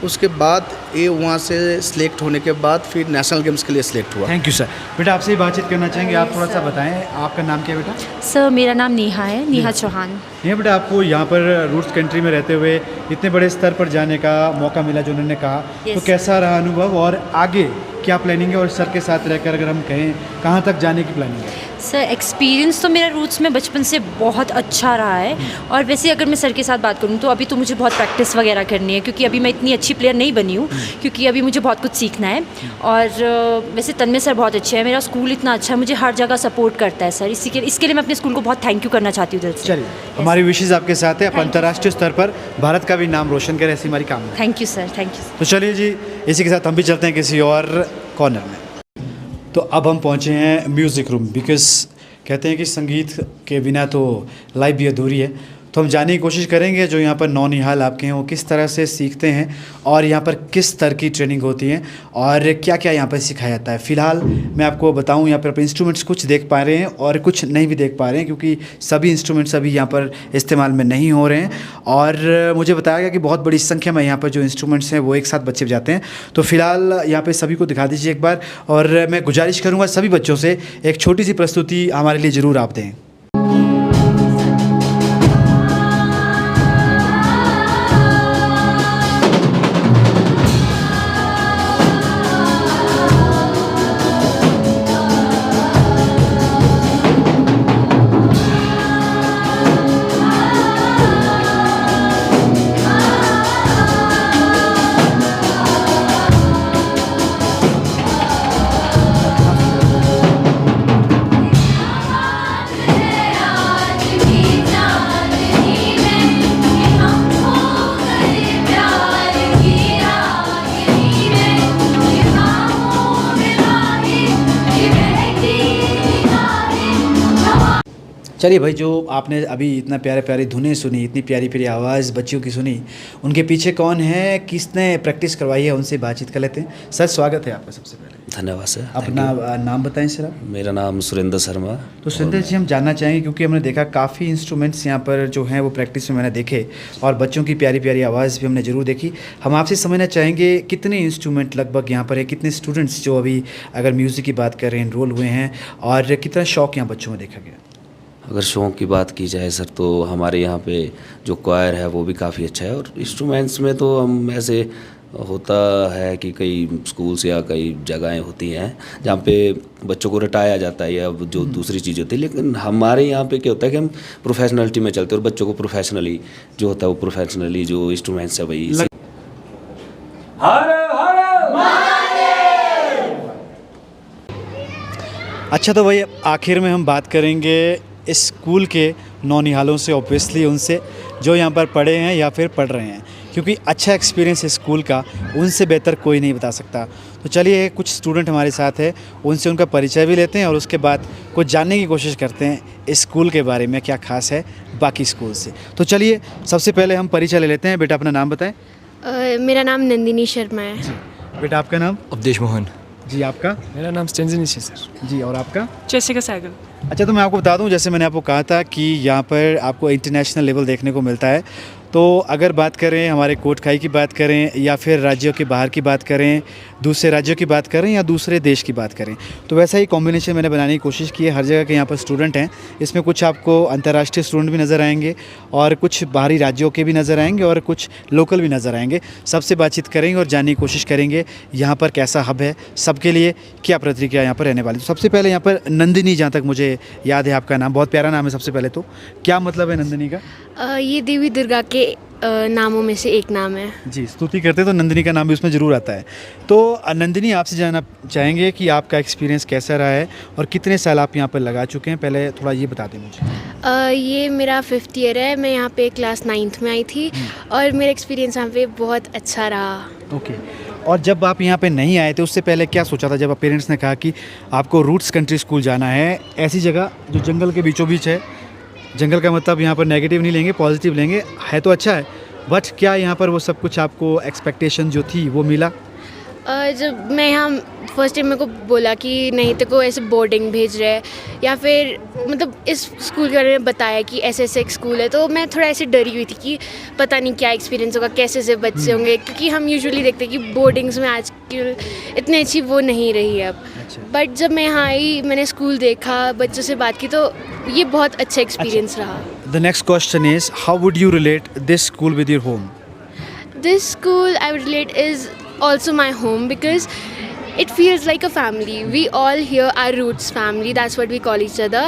उसके बाद ये वहाँ से सिलेक्ट होने के बाद फिर नेशनल गेम्स के लिए सिलेक्ट हुआ। Thank you sir. बेटा आपसे ही बातचीत करना चाहेंगे, आप थोड़ा सा बताएं आपका नाम क्या है बेटा? सर मेरा नाम नेहा है, नेहा चौहान। नेहा बेटा, आपको यहाँ पर रूट्स कंट्री में रहते हुए इतने बड़े स्तर पर जाने का मौका मिला जो उन्होंने कहा, तो कैसा रहा अनुभव और आगे क्या प्लानिंग है? और सर के साथ रहकर अगर हम कहें कहाँ तक जाने की प्लानिंग है? सर एक्सपीरियंस तो मेरा रूट्स में बचपन से बहुत अच्छा रहा है, और वैसे अगर मैं सर के साथ बात करूँ तो अभी तो मुझे बहुत प्रैक्टिस वगैरह करनी है, क्योंकि अभी मैं इतनी अच्छी प्लेयर नहीं बनी हूँ, क्योंकि अभी मुझे बहुत कुछ सीखना है। और वैसे तन्मय सर बहुत अच्छे हैं, मेरा स्कूल इतना अच्छा है, मुझे हर जगह सपोर्ट करता है सर। इसके लिए मैं अपने स्कूल को बहुत थैंक यू करना चाहती हूँ दिल से। चलिए, हमारी विशेष आपके साथ है, आप अंतर्राष्ट्रीय स्तर पर भारत का भी नाम रोशन करें, ऐसी हमारी कामना। Thank you sir, thank you. तो चलिए जी, इसी के साथ हम भी चलते हैं किसी और कॉर्नर में। तो अब हम पहुँचे हैं म्यूज़िक रूम, बिकॉज कहते हैं कि संगीत के बिना तो लाइफ भी अधूरी है। तो हम जानने की कोशिश करेंगे जो यहाँ पर नौनिहाल आपके हैं वो किस तरह से सीखते हैं और यहाँ पर किस तरह की ट्रेनिंग होती है और क्या क्या यहाँ पर सिखाया जाता है। फ़िलहाल मैं आपको बताऊँ, यहाँ पर इंस्ट्रूमेंट्स कुछ देख पा रहे हैं और कुछ नहीं भी देख पा रहे हैं, क्योंकि सभी इंस्ट्रूमेंट्स अभी यहाँ पर इस्तेमाल में नहीं हो रहे हैं। और मुझे बताया गया कि बहुत बड़ी संख्या में यहाँ पर जो इंस्ट्रूमेंट्स हैं वो एक साथ बच्चे बजाते हैं। तो फ़िलहाल यहाँ पर सभी को दिखा दीजिए एक बार, और मैं गुजारिश करूँगा सभी बच्चों से एक छोटी सी प्रस्तुति हमारे लिए ज़रूर आप दें। चलिए भाई, जो आपने अभी इतना प्यारे प्यारी धुनें सुनी, इतनी प्यारी प्यारी आवाज़ बच्चियों की सुनी, उनके पीछे कौन है, किसने प्रैक्टिस करवाई है, उनसे बातचीत कर लेते हैं। सर, स्वागत है आपका सबसे पहले। धन्यवाद सर। अपना नाम बताएं सर आप। मेरा नाम सुरेंद्र शर्मा। तो सुरेंद्र जी, हम जानना चाहेंगे क्योंकि हमने देखा काफ़ी इंस्ट्रूमेंट्स यहाँ पर जो हैं वो प्रैक्टिस में मैंने देखे, और बच्चों की प्यारी प्यारी आवाज़ भी हमने ज़रूर देखी। हम आपसे समझना चाहेंगे कितने इंस्ट्रूमेंट लगभग यहाँ पर है, कितने स्टूडेंट्स जो अभी अगर म्यूज़िक की बात करें एनरोल हुए हैं, और कितना शौक़ यहाँ बच्चों में देखा गया। अगर शौक़ की बात की जाए सर, तो हमारे यहाँ पे जो क्वायर है वो भी काफ़ी अच्छा है, और इंस्ट्रूमेंट्स में तो हम ऐसे होता है कि कई स्कूल्स या कई जगहें होती हैं जहाँ पे बच्चों को रटाया जाता है या जो दूसरी चीज़ होती है, लेकिन हमारे यहाँ पे क्या होता है कि हम प्रोफेशनलिटी में चलते हैं और बच्चों को प्रोफेशनली जो होता है वो प्रोफेशनली जो इंस्ट्रूमेंट्स है वही। अच्छा, तो भाई आखिर में हम बात करेंगे इस स्कूल के नौनिहालों से, ऑब्वियसली उनसे जो यहाँ पर पढ़े हैं या फिर पढ़ रहे हैं, क्योंकि अच्छा एक्सपीरियंस इस स्कूल का उनसे बेहतर कोई नहीं बता सकता। तो चलिए, कुछ स्टूडेंट हमारे साथ है, उनसे उनका परिचय भी लेते हैं और उसके बाद कुछ जानने की कोशिश करते हैं इस स्कूल के बारे में, क्या खास है बाकी स्कूल से। तो चलिए, सबसे पहले हम परिचय ले लेते हैं। बेटा, अपना नाम बताएं। मेरा नाम नंदिनी शर्मा है। बेटा, आपका नाम? अवधेश मोहन। जी, आपका? मेरा नाम स्टेंजनिश है सर। जी, और आपका? जैसिका सैगल। अच्छा, तो मैं आपको बता दूं, जैसे मैंने आपको कहा था कि यहाँ पर आपको इंटरनेशनल लेवल देखने को मिलता है। तो अगर बात करें हमारे कोटखाई की बात करें, या फिर राज्यों के बाहर की बात करें, दूसरे राज्यों की बात करें, या दूसरे देश की बात करें, तो वैसा ही कॉम्बिनेशन मैंने बनाने की कोशिश की है। हर जगह के यहाँ पर स्टूडेंट हैं, इसमें कुछ आपको अंतर्राष्ट्रीय स्टूडेंट भी नज़र आएंगे, और कुछ बाहरी राज्यों के भी नज़र आएंगे, और कुछ लोकल भी नज़र आएंगे। सबसे बातचीत करेंगे और जानने की कोशिश करेंगे यहाँ पर कैसा हब है, सबके लिए क्या प्रतिक्रिया यहाँ पर रहने वाली। तो सबसे पहले यहाँ पर नंदिनी, जहाँ तक मुझे याद है आपका नाम बहुत प्यारा नाम है। सबसे पहले तो क्या मतलब है नंदिनी का? ये देवी दुर्गा के नामों में से एक नाम है। जी, स्तुति करते तो नंदिनी का नाम भी उसमें ज़रूर आता है। तो नंदिनी, आपसे जानना चाहेंगे कि आपका एक्सपीरियंस कैसा रहा है और कितने साल आप यहाँ पर लगा चुके हैं, पहले थोड़ा ये बता दें मुझे। ये मेरा 5th ईयर है। मैं यहाँ पे क्लास 9th में आई थी और मेरा एक्सपीरियंस यहाँ पे बहुत अच्छा रहा। ओके, और जब आप यहाँ पे नहीं आए थे उससे पहले क्या सोचा था, जब आप पेरेंट्स ने कहा कि आपको रूट्स कंट्री स्कूल जाना है, ऐसी जगह जो जंगल के बीचों बीच है? जंगल का मतलब यहाँ पर नेगेटिव नहीं लेंगे, पॉजिटिव लेंगे, है तो अच्छा है, बट क्या यहाँ पर वो सब कुछ आपको एक्सपेक्टेशन जो थी वो मिला? जब मैं यहाँ फर्स्ट टाइम मेरे को बोला कि नहीं तेरे को ऐसे बोर्डिंग भेज रहे हैं, या फिर मतलब इस स्कूल के बारे में बताया कि ऐसे ऐसे एक स्कूल है, तो मैं थोड़ा ऐसे डरी हुई थी कि पता नहीं क्या एक्सपीरियंस होगा, कैसे से बच्चे होंगे, क्योंकि हम यूजुअली देखते हैं कि बोर्डिंग्स में आजकल इतनी अच्छी वो नहीं रही है अब। बट जब मैं यहाँ आई, मैंने स्कूल देखा, बच्चों से बात की, तो ये बहुत अच्छा एक्सपीरियंस रहा। The next question is, how would you relate this school with your home? This school I would relate is also my home because it feels like a family. We all here are roots family, that's what we call each other,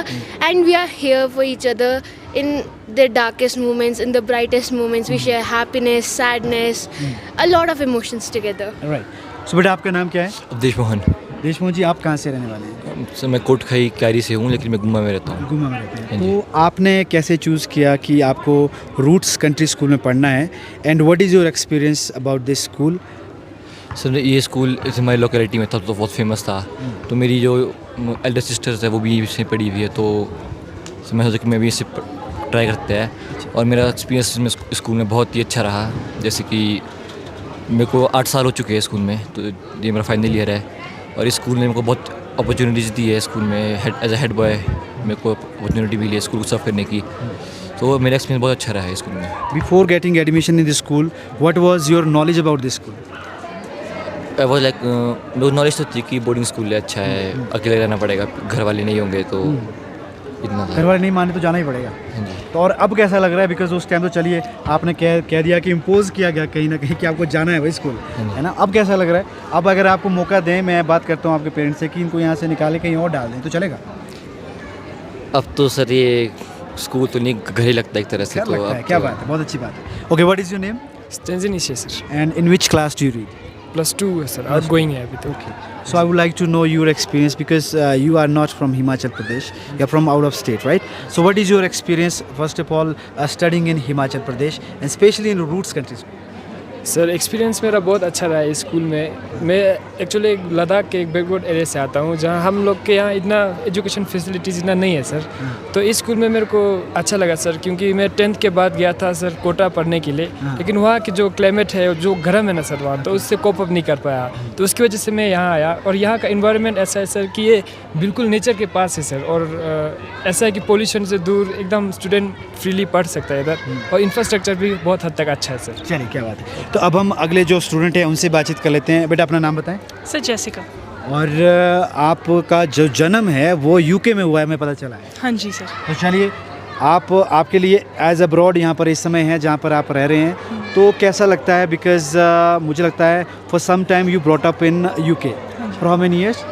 and we are here for each other in the darkest moments, in the brightest moments. We share happiness, sadness, a lot of emotions together. Right. So बेटा, आपका नाम क्या है? अवधेश मोहन। देशमोहन जी, आप कहाँ से रहने वाले हैं? सर, मैं कोटखाई क्यारी से हूँ, लेकिन मैं गुम्मा में रहता हूँ। गुम्मा में रहते हैं। तो आपने कैसे चूज़ किया कि आपको रूट्स कंट्री स्कूल में पढ़ना है, and what is your experience about this school? Sir, ये स्कूल हमारी लोकेलिटी में था तो बहुत फेमस था, तो मेरी जो एल्डर सिस्टर्स है वो भी इसमें पढ़ी हुई है, तो मैं सोचा कि मैं भी इसे ट्राई करते हैं। और मेरा एक्सपीरियंस में स्कूल में बहुत ही अच्छा रहा। जैसे कि मेरे को 8 साल हो चुके हैं स्कूल में, तो ये मेरा फाइनल ईयर है, और इस स्कूल ने मेरे को बहुत अपॉर्चुनिटीज़ दी है। स्कूल में एज ए हेड बॉय मेरे को अपॉर्चुनिटी मिली है स्कूल को सर्व करने की, तो मेरा एक्सपीरियंस बहुत अच्छा रहा है स्कूल में। Before getting admission in this school, what was your knowledge about this school? वो लाइक मेरे को नॉलेज तो थी कि बोर्डिंग स्कूल है, अच्छा है, अकेले रहना पड़ेगा, घर वाले नहीं होंगे, तो इतना घर वाले नहीं माने तो जाना ही पड़ेगा। तो और अब कैसा लग रहा है? बिकॉज उस टाइम तो चलिए आपने कह दिया कि इम्पोज किया गया कहीं ना कहीं कि आपको जाना है वही स्कूल, है ना? अब कैसा लग रहा है? अब अगर आपको मौका दें, मैं बात करता हूँ आपके पेरेंट्स से कि इनको यहाँ से निकाले कहीं और डाल दें, तो चलेगा? अब तो सर ये स्कूल तो नहीं, घर ही लगता है एक तरह से। तो लगता है, क्या बात है, बहुत अच्छी बात है। Okay, what is your name? स्टेंजनिश है sir. And in which class do you read? +2 है सर, आउट गोइंग है अभी तो। Okay. So I would like to know your experience because you are not from Himachal Pradesh, you are from out of state, right? So what is your experience, first of all, studying in Himachal Pradesh and especially in roots countries? Sir experience मेरा बहुत अच्छा रहा है इस school में। मैं actually Ladakh के एक बैकवर्ड एरिया से आता हूँ जहाँ हम लोग के यहाँ इतना एजुकेशन फैसिलिटीज़ इतना नहीं है सर। तो इस स्कूल में मेरे को अच्छा लगा सर, क्योंकि मैं 10th के बाद गया था सर कोटा पढ़ने के लिए, लेकिन वहाँ की जो क्लाइमेट है, जो गर्म है ना सर वहाँ, तो उससे कोप अप नहीं कर पाया। तो उसकी वजह से मैं यहाँ आया, और यहाँ का इन्वायरमेंट ऐसा है सर कि ये बिल्कुल नेचर के पास है सर, और ऐसा है कि पोल्यूशन से दूर एकदम स्टूडेंट फ्रीली पढ़ सकता है इधर, और इंफ्रास्ट्रक्चर भी बहुत हद तक अच्छा है सर। चलिए, क्या बात है। तो अब हम अगले जो स्टूडेंट हैं उनसे बातचीत कर लेते हैं। बेटा अपना नाम बताएं। Sir Jessica. और आपका जो जन्म है वो यूके में हुआ है, मैं पता चला है। हाँ जी सर। तो चलिए, आपके लिए एज अब्रॉड यहाँ पर इस समय है जहाँ पर आप रह रहे हैं, तो कैसा लगता है? बिकॉज मुझे लगता है for some time you brought up in UK for how many years?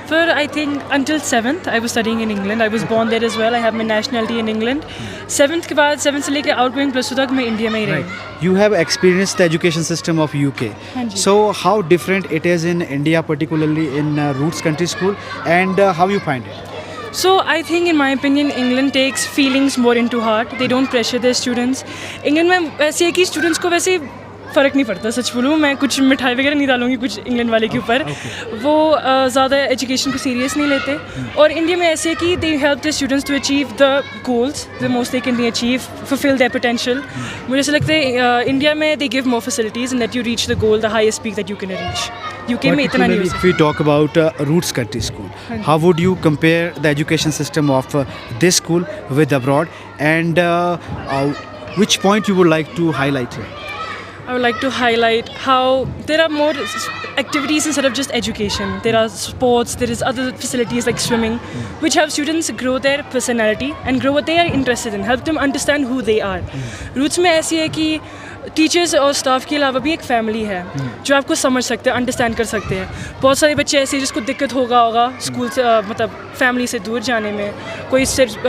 For I think until 7th I was studying in England. I was born there as well. I have my nationality in England. 7th के बाद 7th से लेकर outgoing plus 2 तक मैं India में ही रही। You have experienced the education system of UK. हाँ जी। So how different it is in India, particularly in Roots Country School, and how you find it? So I think in my opinion England takes feelings more into heart. They don't pressure their students. England में ऐसे है कि students को वैसे फ़र्क नहीं पड़ता। सच बोलूँ, मैं कुछ मिठाई वगैरह नहीं डालूंगी कुछ इंग्लैंड वाले के ऊपर। वो ज़्यादा एजुकेशन को सीरियस नहीं लेते। और इंडिया में ऐसे है कि they help the students to achieve the goals the most they can be achieve, fulfil their potential. मुझे ऐसा लगता है इंडिया में they give more facilities and that you reach the goal, the highest peak that you can reach. UK में इतना नहीं हो सकता। If we talk about Roots Country School, how would you compare the education system of this school with abroad, and which point you would like to highlight here? I would like to highlight how there are more activities instead of just education. There are sports, there is other facilities like swimming, which help students grow their personality and grow what they are interested in, help them understand who they are. Roots में ऐसी है कि teachers और staff के अलावा भी एक family है जो आपको समझ सकते हैं, अंडरस्टैंड कर सकते हैं। बहुत सारे बच्चे ऐसे हैं जिसको दिक्कत होगा स्कूल से मतलब फैमिली से दूर जाने में। कोई सिर्फ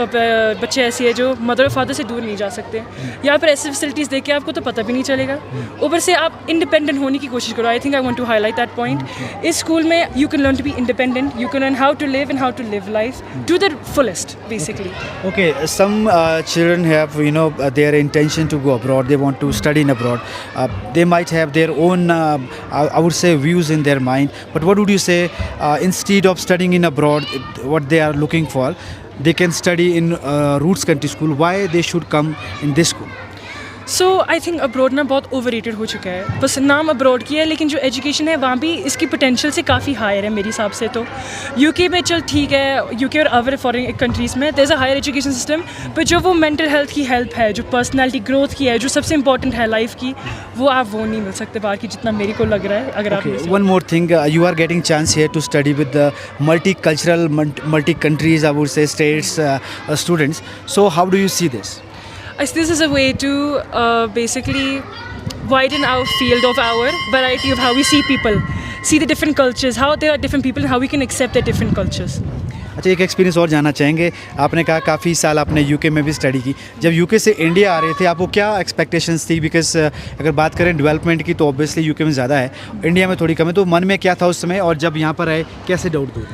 बच्चे ऐसे हैं जो मदर और फादर से दूर नहीं जा सकते। यहाँ पर ऐसी फैसिलिटीज़ देख के आपको तो पता भी नहीं चलेगा। ऊपर से आप इंडिपेंडेंट होने की कोशिश करो। I think I want to highlight that point. इस स्कूल में you can learn to be independent, you can learn how to live and how to live life to the fullest basically. Okay, some children have, their intention to go abroad. They want to study in abroad. They might have their own, I would say, views in their mind. But what would you say, instead of studying in abroad, what they are looking for, they can study in Roots Country School. Why they should come in this school? So I think abroad ना बहुत overrated हो चुका है। बस नाम abroad की है, लेकिन जो एजुकेशन है वहाँ भी इसकी पोटेंशियल से काफ़ी हायर है मेरे हिसाब से। तो यूके में चल ठीक है, यूके और अदर फॉरेन कंट्रीज़ में there is a higher education system, पर जो वो मेंटल हेल्थ की हेल्प है, जो पर्सनालिटी ग्रोथ की है, जो सबसे इंपॉर्टेंट है लाइफ की, वो नहीं मिल सकते बाहर की जितना मेरे को लग रहा है। अगर आप one more thing, you are getting chance here to study with the multicultural, multi-countries, I would say, states students. So how do you see this? This is a way to basically widen our field of our variety of how we see people, see the different cultures, how there are different people and how we can accept their different cultures. अच्छा, एक experience और जानना चाहेंगे। आपने कहा काफ़ी साल आपने यूके में भी स्टडी की। जब यूके से इंडिया आ रहे थे, आपको क्या एक्सपेक्टेशंस थी? बिकॉज अगर बात करें डेवलपमेंट की तो ऑब्वियसली यूके में ज़्यादा है, इंडिया में थोड़ी कम है। तो मन में क्या था उस समय, और जब यहाँ पर आए कैसे डाउट दूर?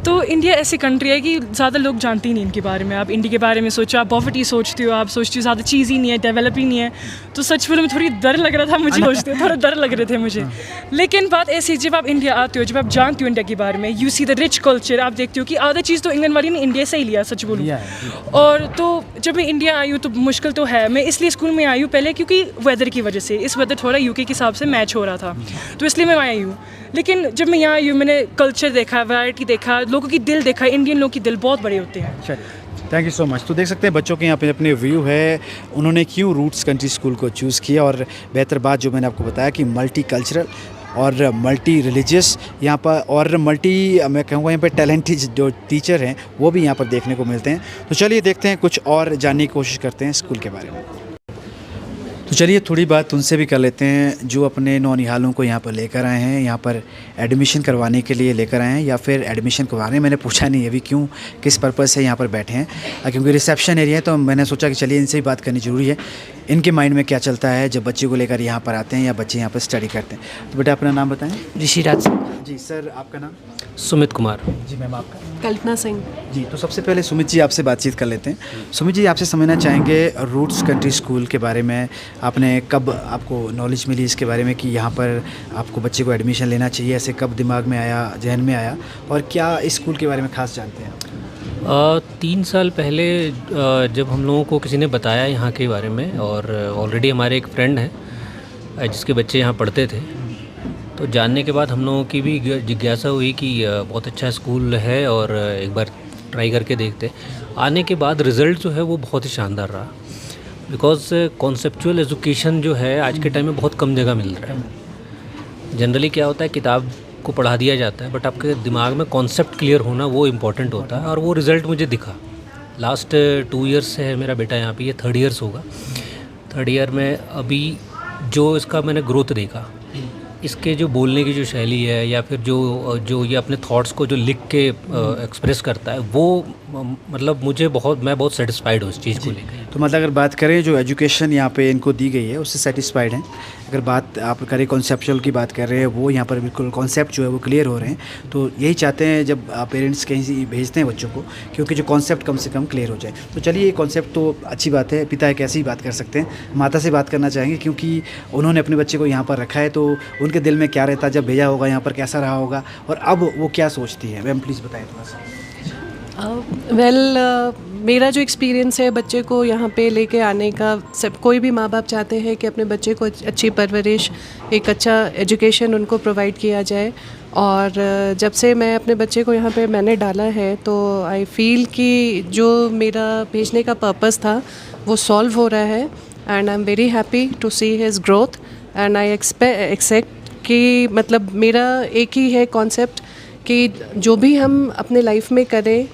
तो इंडिया ऐसी कंट्री है कि ज़्यादा लोग जानते ही नहीं इनके बारे में। आप इंडिया के बारे में सोचो, आप पॉवर्टी सोचते हो, आप सोचते हो ज़्यादा चीज़ ही नहीं है, डेवलप ही नहीं है। तो सच में थोड़ी डर लग रहा था मुझे, सोचते थोड़ा डर लग रहे थे मुझे। लेकिन बात ऐसी, जब आप इंडिया आते हो, जब आप जानते हो इंडिया के बारे में, you see the rich culture, आप देखते हो कि आधा चीज़ तो इंग्लैंड वाली ने इंडिया से ही लिया, सच बोलूँ। और तो जब मैं इंडिया आई हूँ तो मुश्किल तो है। मैं इसलिए स्कूल में आई हूँ पहले क्योंकि वेदर की वजह से, इस वेदर थोड़ा यूके के हिसाब से मैच हो रहा था, तो इसलिए मैं आई हूँ। लेकिन जब मैं यहाँ आई हूँ, मैंने कल्चर देखा, वैरायटी देखा, लोगों की दिल देखा। इंडियन लोगों की दिल बहुत बड़े होते हैं। Thank you so much. तो देख सकते हैं बच्चों के यहाँ पे अपने व्यू है, उन्होंने क्यों रूट्स कंट्री स्कूल को चूज़ किया। और बेहतर बात जो मैंने आपको बताया कि मल्टी कल्चरल और मल्टी रिलीजियस यहाँ पर, और मैं कहूँगा यहाँ पर टैलेंटेड जो टीचर हैं वो भी यहाँ पर देखने को मिलते हैं। तो चलिए देखते हैं, कुछ और जानने की कोशिश करते हैं स्कूल के बारे में। तो चलिए थोड़ी बात उनसे भी कर लेते हैं जो अपने नौनिहालों को यहाँ पर लेकर आए हैं, यहाँ पर एडमिशन करवाने के लिए लेकर आए हैं, या फिर एडमिशन करवाने, मैंने पूछा नहीं अभी क्यों, किस पर्पज़ से यहाँ पर बैठे हैं, क्योंकि रिसेप्शन एरिया है। तो मैंने सोचा कि चलिए इनसे ही बात करनी ज़रूरी है, इनके माइंड में क्या चलता है जब बच्चे को लेकर यहाँ पर आते हैं या बच्चे यहाँ पर स्टडी करते हैं। तो बेटा अपना नाम बताएँ। ऋषिराज। जी सर, आपका नाम? सुमित कुमार। जी मैम, आपका? कल्पना सिंह। जी, तो सबसे पहले सुमित जी आपसे बातचीत कर लेते हैं। सुमित जी, आपसे समझना चाहेंगे रूट्स कंट्री स्कूल के बारे में। आपने कब आपको नॉलेज मिली इसके बारे में कि यहाँ पर आपको बच्चे को एडमिशन लेना चाहिए, ऐसे कब दिमाग में आया, जहन में आया, और क्या इस स्कूल के बारे में खास जानते हैं? 3 साल पहले जब हम लोगों को किसी ने बताया यहाँ के बारे में, और ऑलरेडी हमारे एक फ्रेंड हैं जिसके बच्चे यहाँ पढ़ते थे, तो जानने के बाद हम लोगों की भी जिज्ञासा हुई कि बहुत अच्छा स्कूल है और एक बार ट्राई करके देखते। आने के बाद रिज़ल्ट जो है वो बहुत ही शानदार रहा, बिकॉज़ कॉन्सेप्चुअल एजुकेशन जो है आज के टाइम में बहुत कम जगह मिल रहा है। जनरली क्या होता है, किताब को पढ़ा दिया जाता है, बट आपके दिमाग में कॉन्सेप्ट क्लियर होना वो इम्पॉर्टेंट होता है, और वो रिज़ल्ट मुझे दिखा। लास्ट 2 ईयर्स से है मेरा बेटा यहाँ पे, ये 3rd ईयर्स होगा। 3rd ईयर में अभी जो इसका मैंने ग्रोथ देखा, इसके जो बोलने की जो शैली है, या फिर जो ये अपने थॉट्स को जो लिख के एक्सप्रेस करता है, वो मतलब मैं बहुत सेटिस्फाइड हूँ इस चीज़ को लेकर। तो मतलब अगर बात करें जो एजुकेशन यहाँ पे इनको दी गई है उससे सेटिस्फाइड हैं। अगर बात आप करें कॉन्सेप्चुअल की बात कर रहे हैं, वो यहाँ पर बिल्कुल कॉन्सेप्ट जो है वो क्लियर हो रहे हैं। तो यही चाहते हैं जब पेरेंट्स कहीं से भेजते हैं बच्चों को, क्योंकि जो कॉन्सेप्ट कम से कम क्लियर हो जाए। तो चलिए, ये कॉन्सेप्ट तो अच्छी बात है, पिता एक ऐसी ही बात कर सकते हैं। माता से बात करना चाहेंगे, क्योंकि उन्होंने अपने बच्चे को यहाँ पर रखा है, तो उनके दिल में क्या रहता, जब भेजा होगा यहाँ पर कैसा रहा होगा, और अब वो क्या सोचती है। मैम प्लीज़ बताएं थोड़ा सा। मेरा जो एक्सपीरियंस है बच्चे को यहाँ पे लेके आने का, सब कोई भी माँ बाप चाहते हैं कि अपने बच्चे को अच्छी परवरिश, एक अच्छा एजुकेशन उनको प्रोवाइड किया जाए। और जब से मैं अपने बच्चे को यहाँ पे मैंने डाला है, तो आई फील कि जो मेरा भेजने का पर्पस था वो सॉल्व हो रहा है, and I am very happy to see his growth. And I accept कि मतलब मेरा एक ही है कॉन्सेप्ट कि जो भी हम अपने लाइफ में करें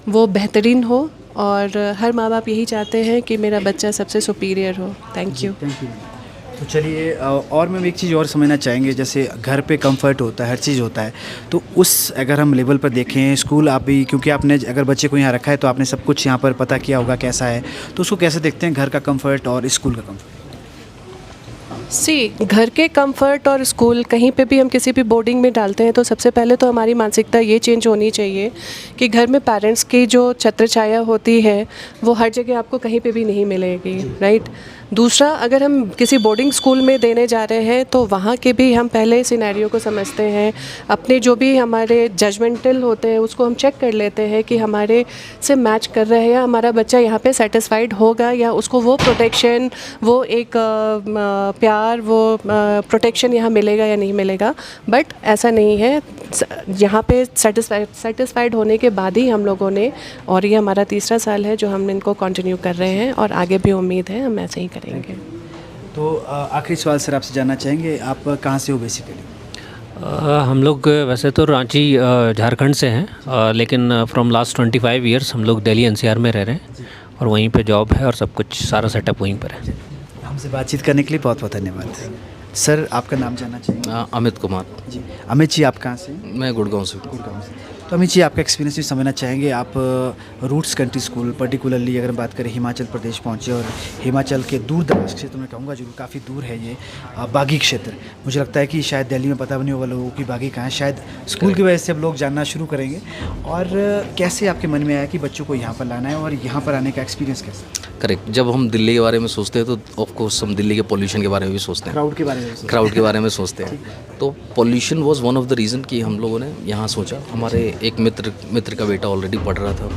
वो बेहतरीन हो, और हर माँ बाप यही चाहते हैं कि मेरा बच्चा सबसे सुपीरियर हो। Thank you. तो चलिए, और मैम एक चीज़ और समझना चाहेंगे, जैसे घर पे कंफर्ट होता है, हर चीज़ होता है, तो उस अगर हम लेवल पर देखें, स्कूल आप भी, क्योंकि आपने अगर बच्चे को यहाँ रखा है तो आपने सब कुछ यहाँ पर पता किया होगा कैसा है, तो उसको कैसे देखते हैं, घर का कंफर्ट और स्कूल का कंफर्ट? घर के कंफर्ट और स्कूल, कहीं पे भी हम किसी भी बोर्डिंग में डालते हैं तो सबसे पहले तो हमारी मानसिकता ये चेंज होनी चाहिए कि घर में पेरेंट्स की जो छत्र छाया होती है वो हर जगह आपको कहीं पे भी नहीं मिलेगी, राइट। दूसरा, अगर हम किसी बोर्डिंग स्कूल में देने जा रहे हैं तो वहाँ के भी हम पहले सिनेरियो को समझते हैं, अपने जो भी हमारे जजमेंटल होते हैं उसको हम चेक कर लेते हैं कि हमारे से मैच कर रहे हैं, या हमारा बच्चा यहाँ पे सेटिस्फाइड होगा, या उसको वो प्रोटेक्शन, वो एक प्यार, वो प्रोटेक्शन यहाँ मिलेगा या नहीं मिलेगा। बट ऐसा नहीं है, यहाँ पे सेटिस्फाइड होने के बाद ही हम लोगों ने, और ये हमारा 3रा साल है जो हम इनको कंटिन्यू कर रहे हैं, और आगे भी उम्मीद है हम ऐसे ही करेंगे। तो आखिरी सवाल सर आपसे जानना चाहेंगे, आप कहाँ से हो बेसिकली? हम लोग वैसे तो रांची झारखंड से हैं, लेकिन फ्रॉम लास्ट 25 ईयर्स हम लोग दिल्ली NCR में रह रहे हैं, और वहीं पे जॉब है और सब कुछ सारा सेटअप वहीं पर है। हमसे बातचीत करने के लिए बहुत बहुत धन्यवाद। सर, आपका नाम जानना चाहेंगे? अमित कुमार। जी, अमित जी, आप कहाँ से? मैं गुड़गांव से। तो अमित जी, आपका एक्सपीरियंस भी समझना चाहेंगे। आप रूट्स कंट्री स्कूल, पर्टिकुलरली अगर बात करें हिमाचल प्रदेश पहुँचे, और हिमाचल के दूर दराज क्षेत्र में कहूँगा, जो काफ़ी दूर है ये बागी क्षेत्र। मुझे लगता है कि शायद दिल्ली में पता भी नहीं होगा लोगों की बागी कहाँ है, शायद स्कूल की वजह से अब लोग जानना शुरू करेंगे। और कैसे आपके मन में आया कि बच्चों को यहाँ पर लाना है, और यहाँ पर आने का एक्सपीरियंस कैसा? करेक्ट, जब हम दिल्ली के बारे में सोचते हैं तो ऑफ कोर्स हम दिल्ली के पॉल्यूशन के बारे में भी सोचते हैं, क्राउड के बारे में सोचते हैं। तो pollution was one of the reason कि हम लोगों ने यहाँ सोचा। हमारे एक मित्र का बेटा ऑलरेडी पढ़ रहा था,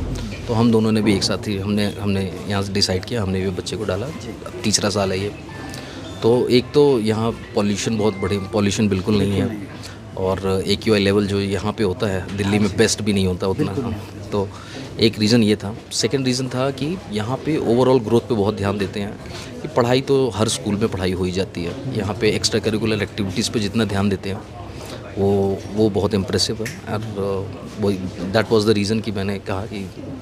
तो हम दोनों ने भी एक साथ ही हमने यहाँ से डिसाइड किया, हमने भी बच्चे को डाला। अब 3रा साल है ये। तो एक तो यहाँ पॉल्यूशन बिल्कुल नहीं है, और AQI लेवल जो यहाँ पे होता है दिल्ली में पेस्ट भी नहीं होता उतना। तो एक रीज़न ये था। सेकंड रीज़न था कि यहाँ पे ओवरऑल ग्रोथ पे बहुत ध्यान देते हैं कि पढ़ाई तो हर स्कूल में पढ़ाई हो ही जाती है, यहाँ पे एक्स्ट्रा करिकुलर एक्टिविटीज़ पे जितना ध्यान देते हैं वो बहुत इम्प्रेसिव है। और वो दैट वाज द रीज़न कि मैंने कहा कि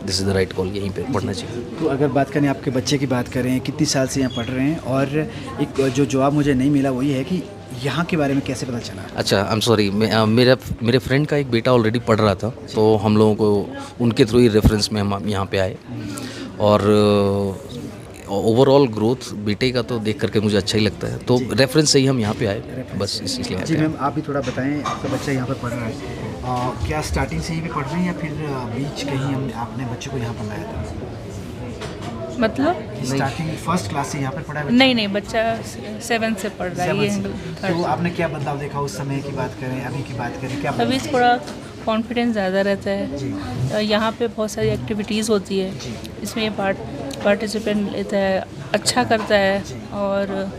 this is the right call, यहीं पे पढ़ना चाहिए। तो अगर बात करें आपके बच्चे की बात करें, कितनी साल से यहाँ पढ़ रहे हैं, और एक जो जवाब मुझे नहीं मिला वो ये है कि यहाँ के बारे में कैसे पता चला? अच्छा, आई एम सॉरी, मेरे फ्रेंड का एक बेटा ऑलरेडी पढ़ रहा था, तो हम लोगों को उनके थ्रू ही रेफरेंस में हम यहाँ पे आए। और ओवरऑल ग्रोथ बेटे का तो देख करके मुझे अच्छा ही लगता है, तो रेफरेंस से ही हम यहाँ पे आए, बस इसलिए। जी मैम, आप भी थोड़ा बताएं, आपका बच्चा यहाँ पर पढ़ रहा है, क्या स्टार्टिंग से यहीं पे पढ़ रहे हैं या फिर बीच कहीं आपने बच्चे को यहाँ पर लाया था? मतलब स्टार्टिंग फर्स्ट क्लास से यहाँ पर पढ़ा है? नहीं, बच्चा 7 से पढ़ रहा है, ये तो आपने क्या बदलाव देखा उस समय की बात करें, अभी की बात करें, क्या अभी थोड़ा कॉन्फिडेंस ज़्यादा रहता है। यहाँ पे बहुत सारी एक्टिविटीज़ होती है, इसमें पार्टिसिपेंट लेता है, अच्छा करता है और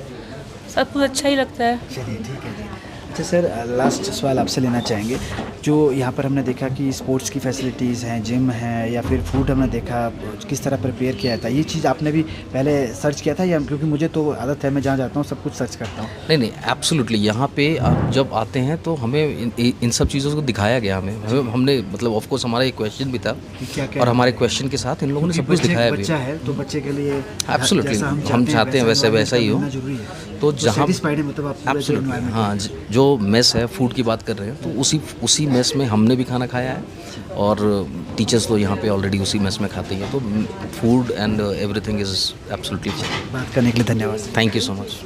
सब कुछ अच्छा ही लगता है। चलिए ठीक है। अच्छा सर, लास्ट सवाल आपसे लेना चाहेंगे, जो यहाँ पर हमने देखा कि स्पोर्ट्स की फैसिलिटीज़ हैं, जिम है या फिर फूड हमने देखा किस तरह प्रिपेयर किया था, ये चीज़ आपने भी पहले सर्च किया था या? क्योंकि मुझे तो आदत है, मैं जहाँ जाता हूँ सब कुछ सर्च करता हूँ। नहीं, एब्सोल्युटली, यहाँ पे आप जब आते हैं तो हमें इन सब चीज़ों को दिखाया गया, हमने मतलब ऑफ कोर्स हमारा एक क्वेश्चन भी था और हमारे क्वेश्चन के साथ इन लोगों ने सब कुछ दिखाया भी। बच्चा है तो बच्चे के लिए एब्सोल्युटली हम चाहते हैं वैसा ही हो, तो जहाँ मतलब हाँ, जो मेस है, फूड की बात कर रहे हैं, तो उसी मेस में हमने भी खाना खाया है और टीचर्स तो यहाँ पे ऑलरेडी उसी मेस में खाते हैं, तो food and everything is absolutely fine. बात करने के लिए धन्यवाद। Thank you so much.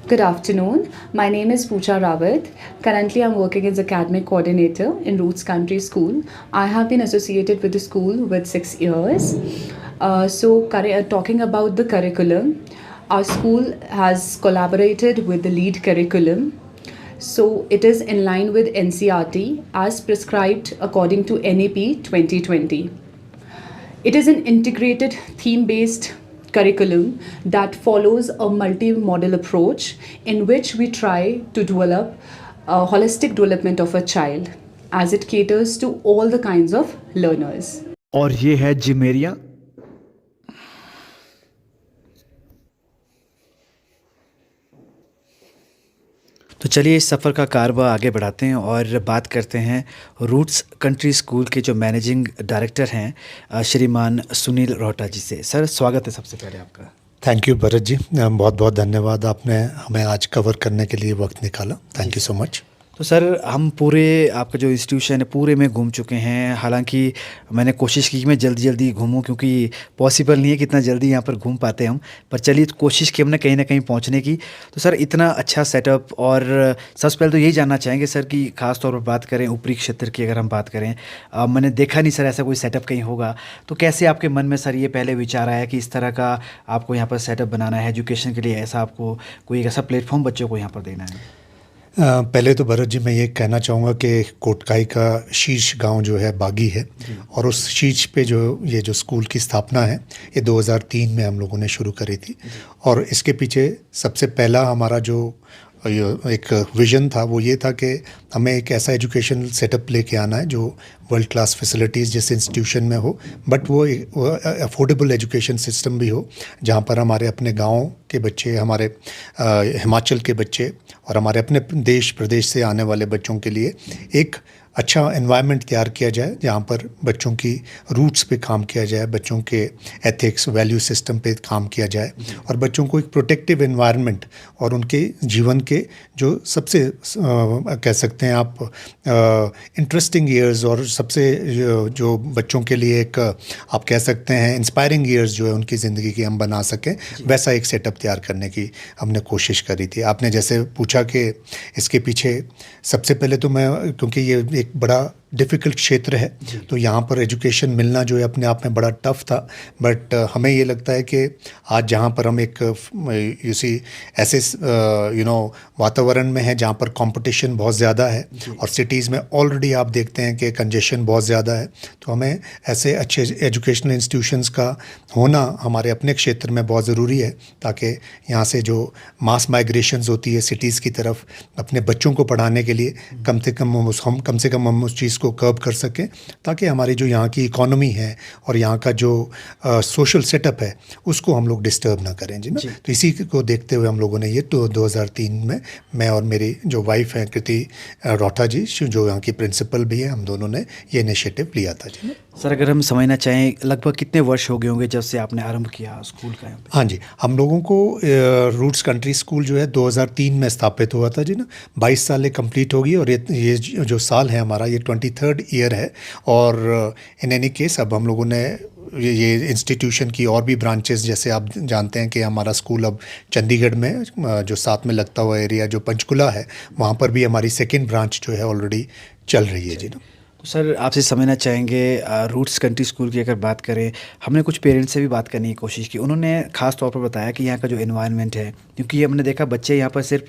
Good afternoon. My name is Pooja Rawat. Currently, I'm working as academic coordinator in Roots Country School. I have been associated with the school with 6 years. Talking about the curriculum, our school has collaborated with the LEAD curriculum. So it is in line with NCERT as prescribed according to NAP 2020. It is an integrated theme-based curriculum that follows a multi-model approach in which we try to develop a holistic development of a child as it caters to all the kinds of learners. और ये है gym area. तो चलिए इस सफ़र का कारवा आगे बढ़ाते हैं और बात करते हैं रूट्स कंट्री स्कूल के जो मैनेजिंग डायरेक्टर हैं श्रीमान सुनील रोहटा जी से। सर स्वागत है सबसे पहले आपका। थैंक यू भरत जी, बहुत बहुत धन्यवाद, आपने हमें आज कवर करने के लिए वक्त निकाला, थैंक यू सो मच। तो सर हम पूरे आपका जो इंस्टीट्यूशन है पूरे में घूम चुके हैं, हालांकि मैंने कोशिश की कि मैं जल्दी घूमूं क्योंकि पॉसिबल नहीं है कि इतना जल्दी यहाँ पर घूम पाते हम, पर चलिए कोशिश की हमने कहीं ना कहीं पहुँचने की। तो सर इतना अच्छा सेटअप, और सबसे पहले तो यही जानना चाहेंगे सर कि ख़ास तौर पर बात करें ऊपरी क्षेत्र की, अगर हम बात करें मैंने देखा नहीं सर ऐसा कोई सेटअप कहीं होगा, तो कैसे आपके मन में सर ये पहले विचार आया कि इस तरह का आपको यहाँ पर सेटअप बनाना है एजुकेशन के लिए, ऐसा आपको कोई ऐसा प्लेटफॉर्म बच्चों को यहाँ पर देना है? पहले तो भरत जी मैं ये कहना चाहूँगा कि कोटखाई का शीर्ष गांव जो है बागी है, और उस शीर्ष पे ये जो स्कूल की स्थापना है ये 2003 में हम लोगों ने शुरू करी थी, और इसके पीछे सबसे पहला हमारा जो एक विज़न था वो ये था कि हमें एक ऐसा एजुकेशन सेटअप लेके आना है जो वर्ल्ड क्लास फैसिलिटीज़ जिस इंस्टीट्यूशन में हो, बट वो अफोर्डेबल एजुकेशन सिस्टम भी हो, जहाँ पर हमारे अपने गाँव के बच्चे, हमारे हिमाचल के बच्चे और हमारे अपने देश प्रदेश से आने वाले बच्चों के लिए एक अच्छा एनवायरनमेंट तैयार किया जाए, जहाँ पर बच्चों की रूट्स पे काम किया जाए, बच्चों के एथिक्स वैल्यू सिस्टम पे काम किया जाए, और बच्चों को एक प्रोटेक्टिव एनवायरनमेंट और उनके जीवन के जो सबसे कह सकते हैं आप इंटरेस्टिंग ईयर्स और सबसे जो बच्चों के लिए एक आप कह सकते हैं इंस्पायरिंग ईयर्स जो है उनकी ज़िंदगी की हम बना सकें, वैसा एक सेटअप तैयार करने की हमने कोशिश करी थी। आपने जैसे पूछा कि इसके पीछे सबसे पहले तो मैं, क्योंकि ये एक बड़ा डिफ़िकल्ट क्षेत्र है, तो यहाँ पर एजुकेशन मिलना जो है अपने आप में बड़ा टफ़ था, बट हमें ये लगता है कि आज जहाँ पर हम एक ऐसे वातावरण में है जहाँ पर कंपटीशन बहुत ज़्यादा है और सिटीज़ में ऑलरेडी आप देखते हैं कि कंजेशन बहुत ज़्यादा है, तो हमें ऐसे अच्छे एजुकेशनल इंस्टीट्यूशंस का होना हमारे अपने क्षेत्र में बहुत ज़रूरी है, ताकि यहाँ से जो मास माइग्रेशंस होती है सिटीज़ की तरफ अपने बच्चों को पढ़ाने के लिए कम से कम हम उस चीज़ को कर्ब कर सकें, ताकि हमारी जो यहाँ की इकोनॉमी है और यहाँ का जो सोशल सेटअप है उसको हम लोग डिस्टर्ब ना करें जी ना। तो इसी को देखते हुए हम लोगों ने ये 2003 में मैं और मेरी जो वाइफ है कृति रोहटा जी जो यहाँ की प्रिंसिपल भी है, हम दोनों ने ये इनिशिएटिव लिया था जी। सर अगर हम समझना चाहें लगभग कितने वर्ष हो गए होंगे जब से आपने आरंभ किया स्कूल का? हाँ जी, हम लोगों को रूट्स कंट्री स्कूल जो है 2003 में स्थापित हुआ था जी ना। 22 साल कंप्लीट होगी और ये जो साल है हमारा ये 20 23rd ईयर है। और इन एनी केस अब हम लोगों ने ये इंस्टीट्यूशन की और भी ब्रांचेस, जैसे आप जानते हैं कि हमारा स्कूल अब चंडीगढ़ में जो साथ में लगता हुआ एरिया जो पंचकुला है, वहाँ पर भी हमारी सेकेंड ब्रांच जो है ऑलरेडी चल रही है जी। तो सर आपसे समझना चाहेंगे रूट्स कंट्री स्कूल की अगर बात करें, हमने कुछ पेरेंट्स से भी बात करने की कोशिश की। उन्होंने ख़ास तौर पर बताया कि यहाँ का जो एनवायरनमेंट है, क्योंकि हमने देखा बच्चे यहाँ पर सिर्फ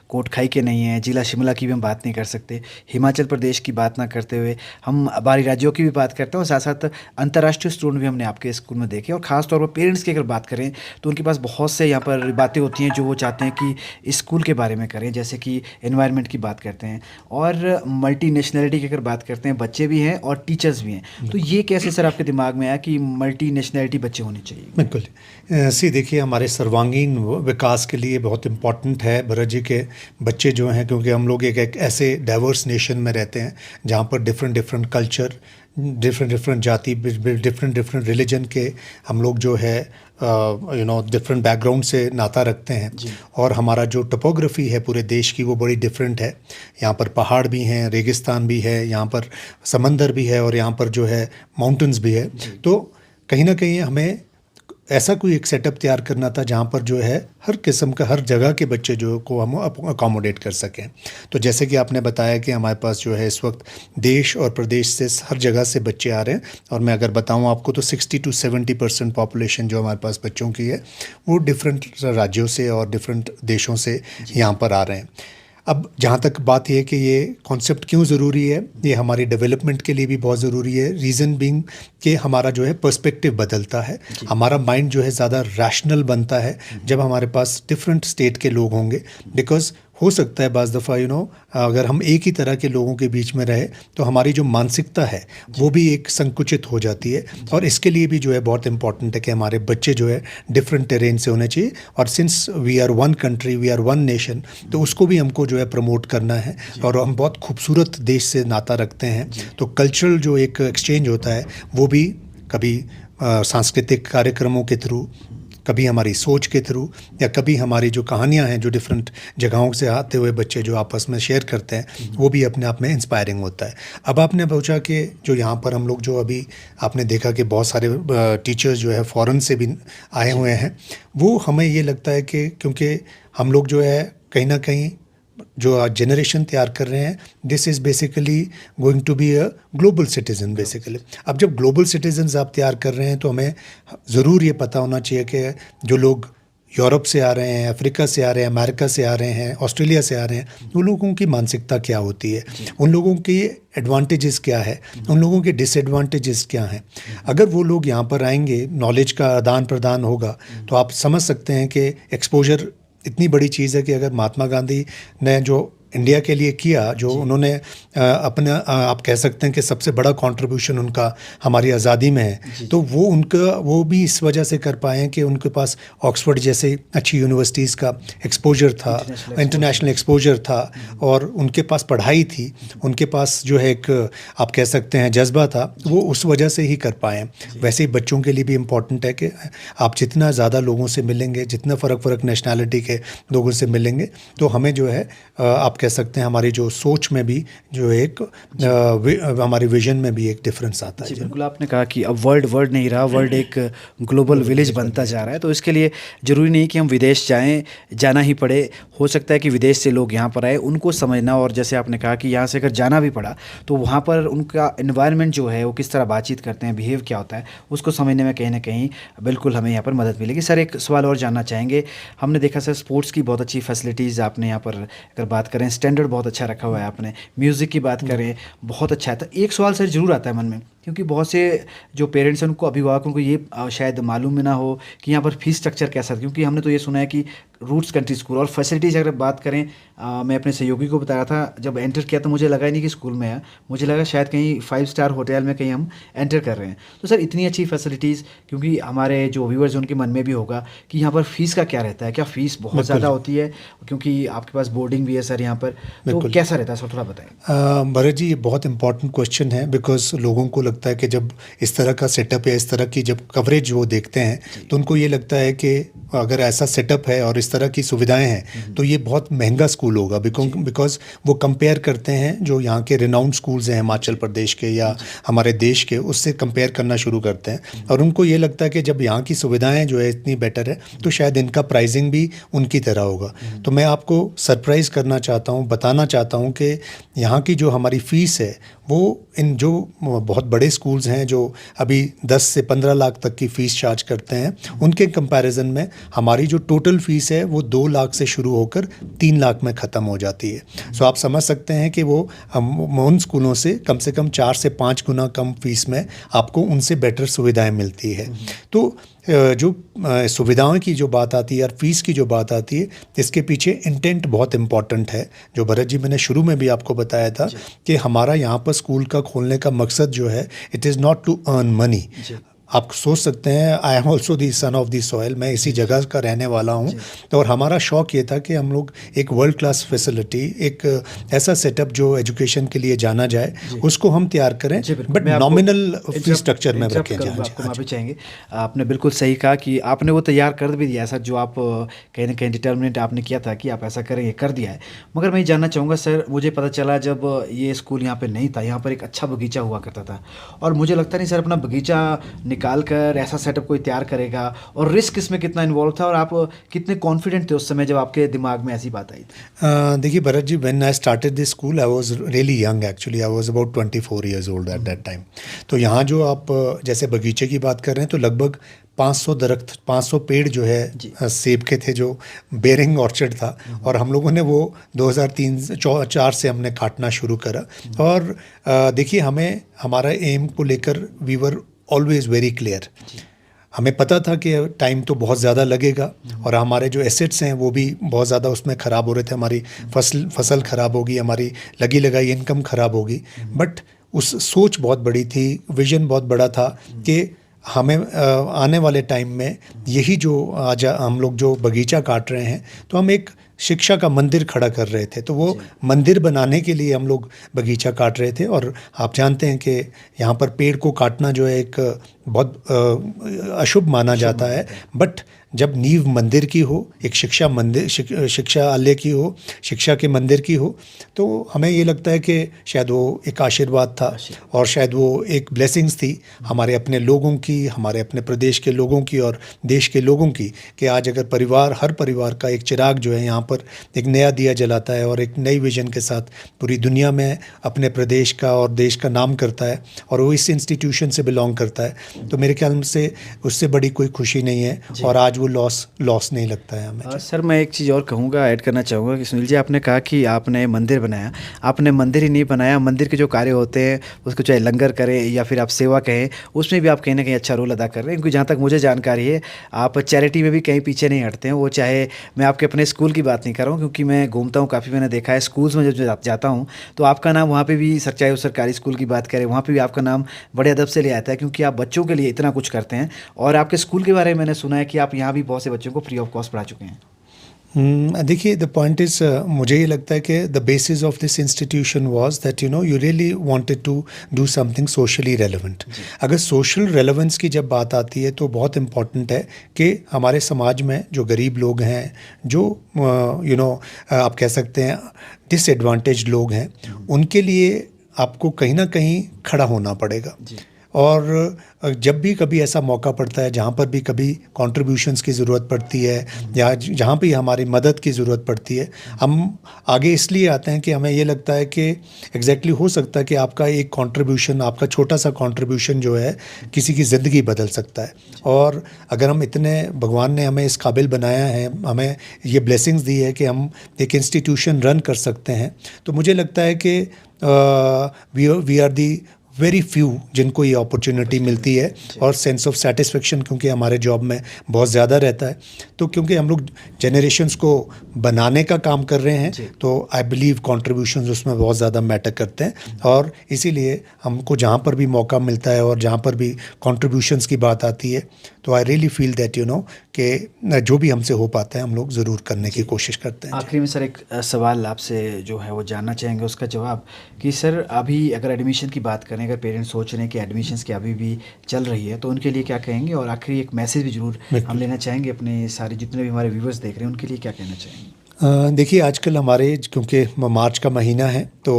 कोटखाई के नहीं हैं, जिला शिमला की भी हम बात नहीं कर सकते, हिमाचल प्रदेश की बात ना करते हुए हम बाहरी राज्यों की भी बात करते हैं, और साथ साथ अंतर्राष्ट्रीय स्टूडेंट भी हमने आपके स्कूल में देखे। और ख़ास तौर पर पेरेंट्स की अगर बात करें तो उनके पास बहुत से यहाँ पर बातें होती हैं जो वो चाहते हैं कि स्कूल के बारे में करें, जैसे कि एनवायरनमेंट की बात करते हैं, और मल्टी नेशनलिटी की अगर बात करते हैं, बच्चे भी हैं और टीचर्स भी हैं। तो ये कैसे सर आपके दिमाग में आया कि मल्टी नेशनलिटी बच्चे होने चाहिए? बिल्कुल देखिए, हमारे सर्वांगीण विकास के लिए बहुत इम्पॉर्टेंट है भरत जी के बच्चे जो हैं, क्योंकि हम लोग एक ऐसे डाइवर्स नेशन में रहते हैं जहाँ पर डिफरेंट कल्चर, डिफरेंट जाति, डिफरेंट रिलीजन के हम लोग जो है डिफरेंट बैकग्राउंड से नाता रखते हैं। और हमारा जो टोपोग्राफी है पूरे देश की वो बड़ी डिफरेंट है। यहाँ पर पहाड़ भी हैं, रेगिस्तान भी है, यहाँ पर समंदर भी है, और यहाँ पर जो है माउंटेन्स भी है। तो कहीं ना कहीं हमें ऐसा कोई एक सेटअप तैयार करना था जहाँ पर जो है हर किस्म का, हर जगह के बच्चे जो को हम अकोमोडेट कर सकें। तो जैसे कि आपने बताया कि हमारे पास जो है इस वक्त देश और प्रदेश से हर जगह से बच्चे आ रहे हैं, और मैं अगर बताऊं आपको तो 60 to 70% पॉपुलेशन जो हमारे पास बच्चों की है वो डिफरेंट राज्यों से और डिफरेंट देशों से यहाँ पर आ रहे हैं। अब जहाँ तक बात ये है कि ये कॉन्सेप्ट क्यों ज़रूरी है, ये हमारी डेवलपमेंट के लिए भी बहुत ज़रूरी है। रीज़न बीइंग कि हमारा जो है पर्सपेक्टिव बदलता है, हमारा माइंड जो है ज़्यादा रैशनल बनता है जब हमारे पास डिफरेंट स्टेट के लोग होंगे। बिकॉज हो सकता है बाज़ दफ़ा अगर हम एक ही तरह के लोगों के बीच में रहे तो हमारी जो मानसिकता है वो भी एक संकुचित हो जाती है। और इसके लिए भी जो है बहुत इंपॉर्टेंट है कि हमारे बच्चे जो है डिफरेंट टेरेन से होने चाहिए। और since we are one country, we are one nation, तो उसको भी हमको जो है प्रमोट करना है। और हम बहुत खूबसूरत देश से नाता रखते हैं, तो कल्चरल जो एक एक्सचेंज होता है वो भी कभी सांस्कृतिक कार्यक्रमों के थ्रू, कभी हमारी सोच के थ्रू, या कभी हमारी जो कहानियाँ हैं जो डिफरेंट जगहों से आते हुए बच्चे जो आपस में शेयर करते हैं, वो भी अपने आप में इंस्पायरिंग होता है। अब आपने पूछा कि जो यहाँ पर हम लोग जो अभी आपने देखा कि बहुत सारे टीचर्स जो है फॉरेन से भी आए हुए हैं, वो हमें ये लगता है कि क्योंकि हम लोग जो है कहीं ना कहीं जो जनरेशन तैयार कर रहे हैं, this is basically going to be a global citizen basically. अब जब ग्लोबल सिटीजन्स आप तैयार कर रहे हैं तो हमें ज़रूर ये पता होना चाहिए कि जो लोग यूरोप से आ रहे हैं, अफ्रीका से आ रहे हैं, अमेरिका से आ रहे हैं, ऑस्ट्रेलिया से आ रहे हैं, उन लोगों की मानसिकता क्या होती है, उन लोगों की एडवांटेजेस क्या है, उन लोगों के डिसएडवांटेजेस क्या हैं। अगर वो लोग यहाँ पर आएंगे, नॉलेज का आदान प्रदान होगा, तो आप समझ सकते हैं कि एक्सपोजर इतनी बड़ी चीज़ है कि अगर महात्मा गांधी ने जो इंडिया के लिए किया, जो उन्होंने अपना आप कह सकते हैं कि सबसे बड़ा कंट्रीब्यूशन उनका हमारी आज़ादी में है, तो वो उनका वो भी इस वजह से कर पाए हैं कि उनके पास ऑक्सफोर्ड जैसे अच्छी यूनिवर्सिटीज़ का एक्सपोजर था, इंटरनेशनल एक्सपोजर था, और उनके पास पढ़ाई थी, उनके पास जो है एक आप कह सकते हैं जज्बा था, वो उस वजह से ही कर पाए हैं। वैसे ही बच्चों के लिए भी इम्पॉर्टेंट है कि आप जितना ज़्यादा लोगों से मिलेंगे, जितना फ़र्क नेशनैलिटी के लोगों से मिलेंगे, तो हमें जो है आप कह सकते हैं हमारी जो सोच में भी जो एक हमारे विजन में भी एक डिफरेंस आता है। बिल्कुल, आपने कहा कि अब वर्ल्ड नहीं रहा, वर्ल्ड एक ग्लोबल विलेज बनता जा रहा है। तो इसके लिए ज़रूरी नहीं कि हम विदेश जाना ही पड़े। हो सकता है कि विदेश से लोग यहाँ पर आए, उनको समझना, और जैसे आपने कहा कि यहाँ से अगर जाना भी पड़ा तो वहाँ पर उनका एनवायरनमेंट जो है वो किस तरह बातचीत करते हैं, बिहेव क्या होता है, उसको समझने में कहीं ना कहीं बिल्कुल हमें यहाँ पर मदद मिलेगी। सर एक सवाल और जानना चाहेंगे, हमने देखा सर स्पोर्ट्स की बहुत अच्छी फैसिलिटीज़ आपने यहाँ पर अगर बात करें, स्टैंडर्ड बहुत अच्छा रखा हुआ है आपने, म्यूज़िक की बात करें बहुत अच्छा है। तो एक सवाल सर ज़रूर आता है मन में, क्योंकि बहुत से जो पेरेंट्स हैं उनको, अभिभावकों को ये शायद मालूम ही ना हो कि यहाँ पर फ़ीस स्ट्रक्चर कैसा है, क्योंकि हमने तो ये सुना है कि रूट्स कंट्री स्कूल और फैसिलिटीज़ अगर बात करें, मैं अपने सहयोगी को बताया था जब एंटर किया तो मुझे लगा ही नहीं कि स्कूल में है, मुझे लगा शायद कहीं 5 स्टार होटल में कहीं हम एंटर कर रहे हैं। तो सर इतनी अच्छी फैसिलिटीज़, क्योंकि हमारे जो व्यूअर्स उनके मन में भी होगा कि यहाँ पर फ़ीस का क्या रहता है, क्या फ़ीस बहुत ज़्यादा होती है, क्योंकि आपके पास बोर्डिंग भी है सर यहाँ पर, तो कैसा रहता है सर थोड़ा बताएं। भरत जी, ये बहुत इंपॉर्टेंट क्वेश्चन है, बिकॉज लोगों को लगता है कि जब इस तरह का सेटअप या इस तरह की जब कवरेज वो देखते हैं तो उनको ये लगता है कि अगर ऐसा सेटअप है और इस तरह की सुविधाएं हैं तो ये बहुत महंगा स्कूल होगा, बिकॉज वो कंपेयर करते हैं जो यहाँ के रिनाउंड स्कूल्स हैं हिमाचल प्रदेश के या हमारे देश के, उससे कंपेयर करना शुरू करते हैं और उनको ये लगता है कि जब यहाँ की सुविधाएं जो है इतनी बेटर है तो शायद इनका प्राइसिंग भी उनकी तरह होगा। तो मैं आपको सरप्राइज़ करना चाहता हूँ, बताना चाहता हूँ कि यहाँ की जो हमारी फ़ीस है वो इन जो बहुत बड़े स्कूल्स हैं जो अभी 10 से 15 लाख तक की फ़ीस चार्ज करते हैं उनके कंपैरिजन में हमारी जो टोटल फ़ीस है वो 2 लाख से शुरू होकर 3 लाख में ख़त्म हो जाती है। सो आप समझ सकते हैं कि वो उन स्कूलों से कम 4 से 5 गुना कम फ़ीस में आपको उनसे बेटर सुविधाएं मिलती है। तो जो सुविधाओं की जो बात आती है और फीस की जो बात आती है इसके पीछे इंटेंट बहुत इम्पॉर्टेंट है। जो भरत जी मैंने शुरू में भी आपको बताया था कि हमारा यहाँ पर स्कूल का खोलने का मकसद जो है it is not to earn money. आप सोच सकते हैं I am also the son of the soil, मैं इसी जगह का रहने वाला हूँ तो और हमारा शौक़ ये था कि हम लोग एक वर्ल्ड क्लास फैसिलिटी, एक ऐसा सेटअप जो एजुकेशन के लिए जाना जाए उसको हम तैयार करें, बट नॉमिनल फी स्ट्रक्चर में रखें। माफ़ी चाहेंगे, आपने बिल्कुल सही कहा कि आपने वो तैयार कर भी दिया, ऐसा जो आप कहीं ना कहीं डिटर्मिनेट आपने किया था कि आप ऐसा करें, ये कर दिया है। मगर मैं ये जानना चाहूँगा सर, मुझे पता चला जब ये स्कूल यहाँ पर नहीं था, यहाँ पर एक अच्छा बगीचा हुआ करता था और मुझे लगता नहीं सर अपना बगीचा निकाल कर ऐसा सेटअप कोई तैयार करेगा, और रिस्क इसमें कितना इन्वॉल्व था और आप कितने कॉन्फिडेंट थे उस समय जब आपके दिमाग में ऐसी बात आई थी? देखिए Bharat ji, when I started this school I was really young, actually I was about 24 years old at that time. तो यहाँ जो आप जैसे बगीचे की बात कर रहे हैं तो लगभग 500 दरख्त, 500 पेड़ जो है सेब के थे जो बेरिंग ऑर्चर्ड था और हम लोगों ने वो 2003-04 से हमने काटना शुरू करा। और देखिए हमें हमारा एम को लेकर we were always very clear. हमें पता था कि टाइम तो बहुत ज़्यादा लगेगा और हमारे जो एसेट्स हैं वो भी बहुत ज़्यादा उसमें ख़राब हो रहे थे, हमारी फसल ख़राब होगी, हमारी लगी लगाई इनकम ख़राब होगी, बट उस सोच बहुत बड़ी थी, विज़न बहुत बड़ा था कि हमें आने वाले टाइम में यही जो आज हम लोग जो बगीचा काट रहे हैं तो हम एक शिक्षा का मंदिर खड़ा कर रहे थे। तो वो मंदिर बनाने के लिए हम लोग बगीचा काट रहे थे। और आप जानते हैं कि यहाँ पर पेड़ को काटना जो है एक बहुत अशुभ माना जाता है, बट जब नींव मंदिर की हो, एक शिक्षालय की हो, शिक्षा के मंदिर की हो, तो हमें ये लगता है कि शायद वो एक आशीर्वाद था और शायद वो एक ब्लेसिंग्स थी हमारे अपने लोगों की, हमारे अपने प्रदेश के लोगों की और देश के लोगों की, कि आज अगर हर परिवार का एक चिराग जो है यहाँ पर एक नया दिया जलाता है और एक नई विजन के साथ पूरी दुनिया में अपने प्रदेश का और देश का नाम करता है और वो इस इंस्टीट्यूशन से बिलोंग करता है, तो मेरे ख्याल से उससे बड़ी कोई खुशी नहीं है और आज वो लॉस नहीं लगता है हमें। सर मैं एक चीज़ और कहूँगा, ऐड करना चाहूँगा कि सुनील जी आपने कहा कि आपने मंदिर बनाया, आपने मंदिर ही नहीं बनाया, मंदिर के जो कार्य होते हैं उसको चाहे लंगर करें या फिर आप सेवा कहें, उसमें भी आप कहीं ना कहीं अच्छा रोल अदा कर रहे हैं। क्योंकि जहाँ तक मुझे जानकारी है आप चैरिटी में भी कहीं पीछे नहीं हटते हैं। वो चाहे मैं आपके अपने स्कूल की बात नहीं कर रहा हूँ, क्योंकि मैं घूमता हूँ काफ़ी, मैंने देखा है स्कूल्स में जब जाता हूँ तो आपका नाम वहाँ पर भी, चाहे वो सरकारी स्कूल की बात करें वहाँ पर भी आपका नाम बड़े अदब से ले आता है, क्योंकि आप बच्चों के लिए इतना कुछ करते हैं। और आपके स्कूल के बारे में मैंने सुना है कि आप यहाँ भी बहुत से बच्चों को फ्री ऑफ कॉस्ट पढ़ा चुके हैं। देखिए द पॉइंट इज़, मुझे ये लगता है कि the basis of this institution was that you really wanted to do something socially relevant. अगर सोशल रेलेवेंस की जब बात आती है तो बहुत इम्पॉर्टेंट है कि हमारे समाज में जो गरीब लोग हैं, जो आप कह सकते हैं डिसएडवांटेज लोग हैं, उनके लिए आपको कहीं ना कहीं खड़ा होना पड़ेगा। और जब भी कभी ऐसा मौका पड़ता है जहाँ पर भी कभी कंट्रीब्यूशंस की ज़रूरत पड़ती है या जहाँ भी हमारी मदद की ज़रूरत पड़ती है, हम आगे इसलिए आते हैं कि हमें ये लगता है कि एग्जैक्टली हो सकता है कि आपका एक कंट्रीब्यूशन, आपका छोटा सा कंट्रीब्यूशन जो है किसी की ज़िंदगी बदल सकता है। और अगर हम इतने, भगवान ने हमें इस काबिल बनाया है, हमें ये ब्लेसिंग्स दी है कि हम एक इंस्टीट्यूशन रन कर सकते हैं, तो मुझे लगता है कि we are the very few जिनको ये अपॉर्चुनिटी मिलती है। और सेंस ऑफ सेटिस्फेक्शन क्योंकि हमारे जॉब में बहुत ज़्यादा रहता है, तो क्योंकि हम लोग जनरेशन्स को बनाने का काम कर रहे हैं, तो आई बिलीव कंट्रीब्यूशंस उसमें बहुत ज़्यादा मैटर करते हैं। और इसीलिए हमको जहाँ पर भी मौका मिलता है और जहाँ पर भी कंट्रीब्यूशंस की बात आती है, तो आई रियली फील दैट कि जो भी हमसे हो पाता है हम लोग ज़रूर करने की कोशिश करते हैं। आखिरी में सर एक सवाल आपसे जो है वो जानना चाहेंगे उसका जवाब, कि सर अभी अगर एडमिशन की बात करें, अगर पेरेंट्स सोच रहे हैं कि एडमिशन्स की अभी भी चल रही है तो उनके लिए क्या कहेंगे, और आखिरी एक मैसेज भी जरूर हम लेना चाहेंगे अपने सारे जितने भी हमारे व्यूवर्स देख रहे हैं उनके लिए क्या कहना चाहेंगे? देखिए आजकल हमारे क्योंकि मार्च का महीना है तो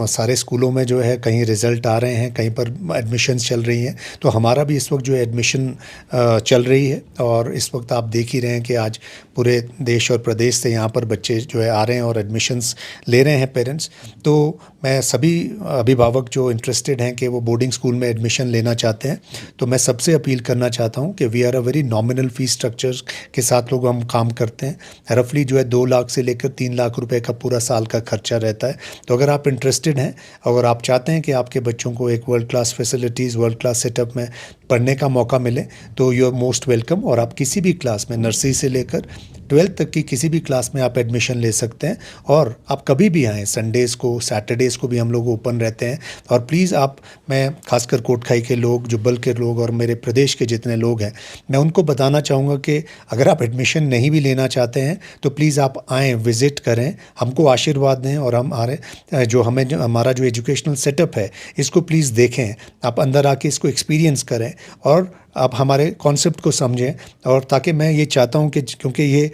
सारे स्कूलों में जो है कहीं रिज़ल्ट आ रहे हैं, कहीं पर एडमिशन्स चल रही हैं, तो हमारा भी इस वक्त जो है एडमिशन चल रही है। और इस वक्त आप देख ही रहे हैं कि आज पूरे देश और प्रदेश से यहाँ पर बच्चे जो है आ रहे हैं और एडमिशन्स ले रहे हैं पेरेंट्स। तो मैं सभी अभिभावक जो इंटरेस्टेड हैं कि वो बोर्डिंग स्कूल में एडमिशन लेना चाहते हैं, तो मैं सबसे अपील करना चाहता हूँ कि we are a very nominal fees structure के साथ लोग हम काम करते हैं। रफली जो है 2 लाख से लेकर 3 लाख रुपए का पूरा साल का खर्चा रहता है। तो अगर आप इंटरेस्टेड हैं, अगर आप चाहते हैं कि आपके बच्चों को एक world class facilities, world class setup में पढ़ने का मौका मिले, तो यू आर मोस्ट वेलकम। और आप किसी भी क्लास में, नर्सरी से लेकर 12th तक की किसी भी क्लास में आप एडमिशन ले सकते हैं। और आप कभी भी आएँ, संडेज़ को, सैटरडेज़ को भी हम लोग ओपन रहते हैं। और प्लीज़ आप, मैं खासकर कोटखाई के लोग, जुब्बल के लोग और मेरे प्रदेश के जितने लोग हैं, मैं उनको बताना चाहूँगा कि अगर आप एडमिशन नहीं भी लेना चाहते हैं तो प्लीज़ आप आएँ, विज़िट करें, हमको आशीर्वाद दें और हमारा जो एजुकेशनल सेटअप है इसको प्लीज़ देखें। आप अंदर आके इसको एक्सपीरियंस करें और आप हमारे कॉन्सेप्ट को समझें। और ताकि मैं ये चाहता हूँ कि क्योंकि ये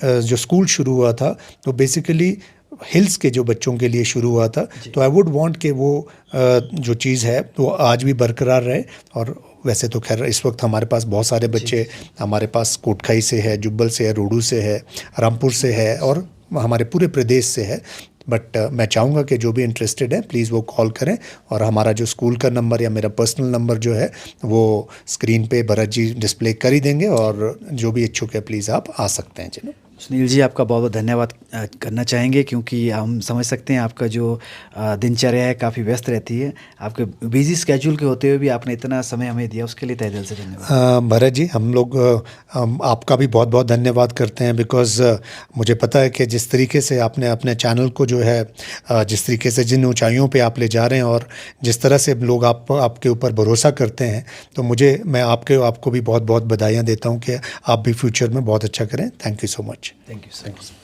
जो स्कूल शुरू हुआ था तो बेसिकली हिल्स के जो बच्चों के लिए शुरू हुआ था, तो आई वुड वांट कि वो जो चीज़ है वो आज भी बरकरार रहे। और वैसे तो खैर इस वक्त हमारे पास बहुत सारे बच्चे हमारे पास कोटखाई से है, जुब्बल से है, रोडू से है, रामपुर से है और हमारे पूरे प्रदेश से है। बट मैं चाहूँगा कि जो भी इंटरेस्टेड है प्लीज़ वो कॉल करें। और हमारा जो स्कूल का नंबर या मेरा पर्सनल नंबर जो है वो स्क्रीन पे भरत जी डिस्प्ले कर ही देंगे, और जो भी इच्छुक है प्लीज़ आप आ सकते हैं। चलो सुनील जी, आपका बहुत बहुत धन्यवाद करना चाहेंगे, क्योंकि हम समझ सकते हैं आपका जो दिनचर्या है काफ़ी व्यस्त रहती है। आपके बिजी स्केड्यूल के होते हुए भी आपने इतना समय हमें दिया, उसके लिए तहे दिल से धन्यवाद। भरत जी, हम लोग आपका भी बहुत बहुत धन्यवाद करते हैं, बिकॉज़ मुझे पता है कि जिस तरीके से आपने अपने चैनल को जो है जिस तरीके से जिन ऊंचाइयों पे आप ले जा रहे हैं और जिस तरह से लोग आपके ऊपर भरोसा करते हैं, तो मैं आपको भी बहुत बहुत बधाइयाँ देता हूँ कि आप भी फ्यूचर में बहुत अच्छा करें। Thank you so much. Thank you.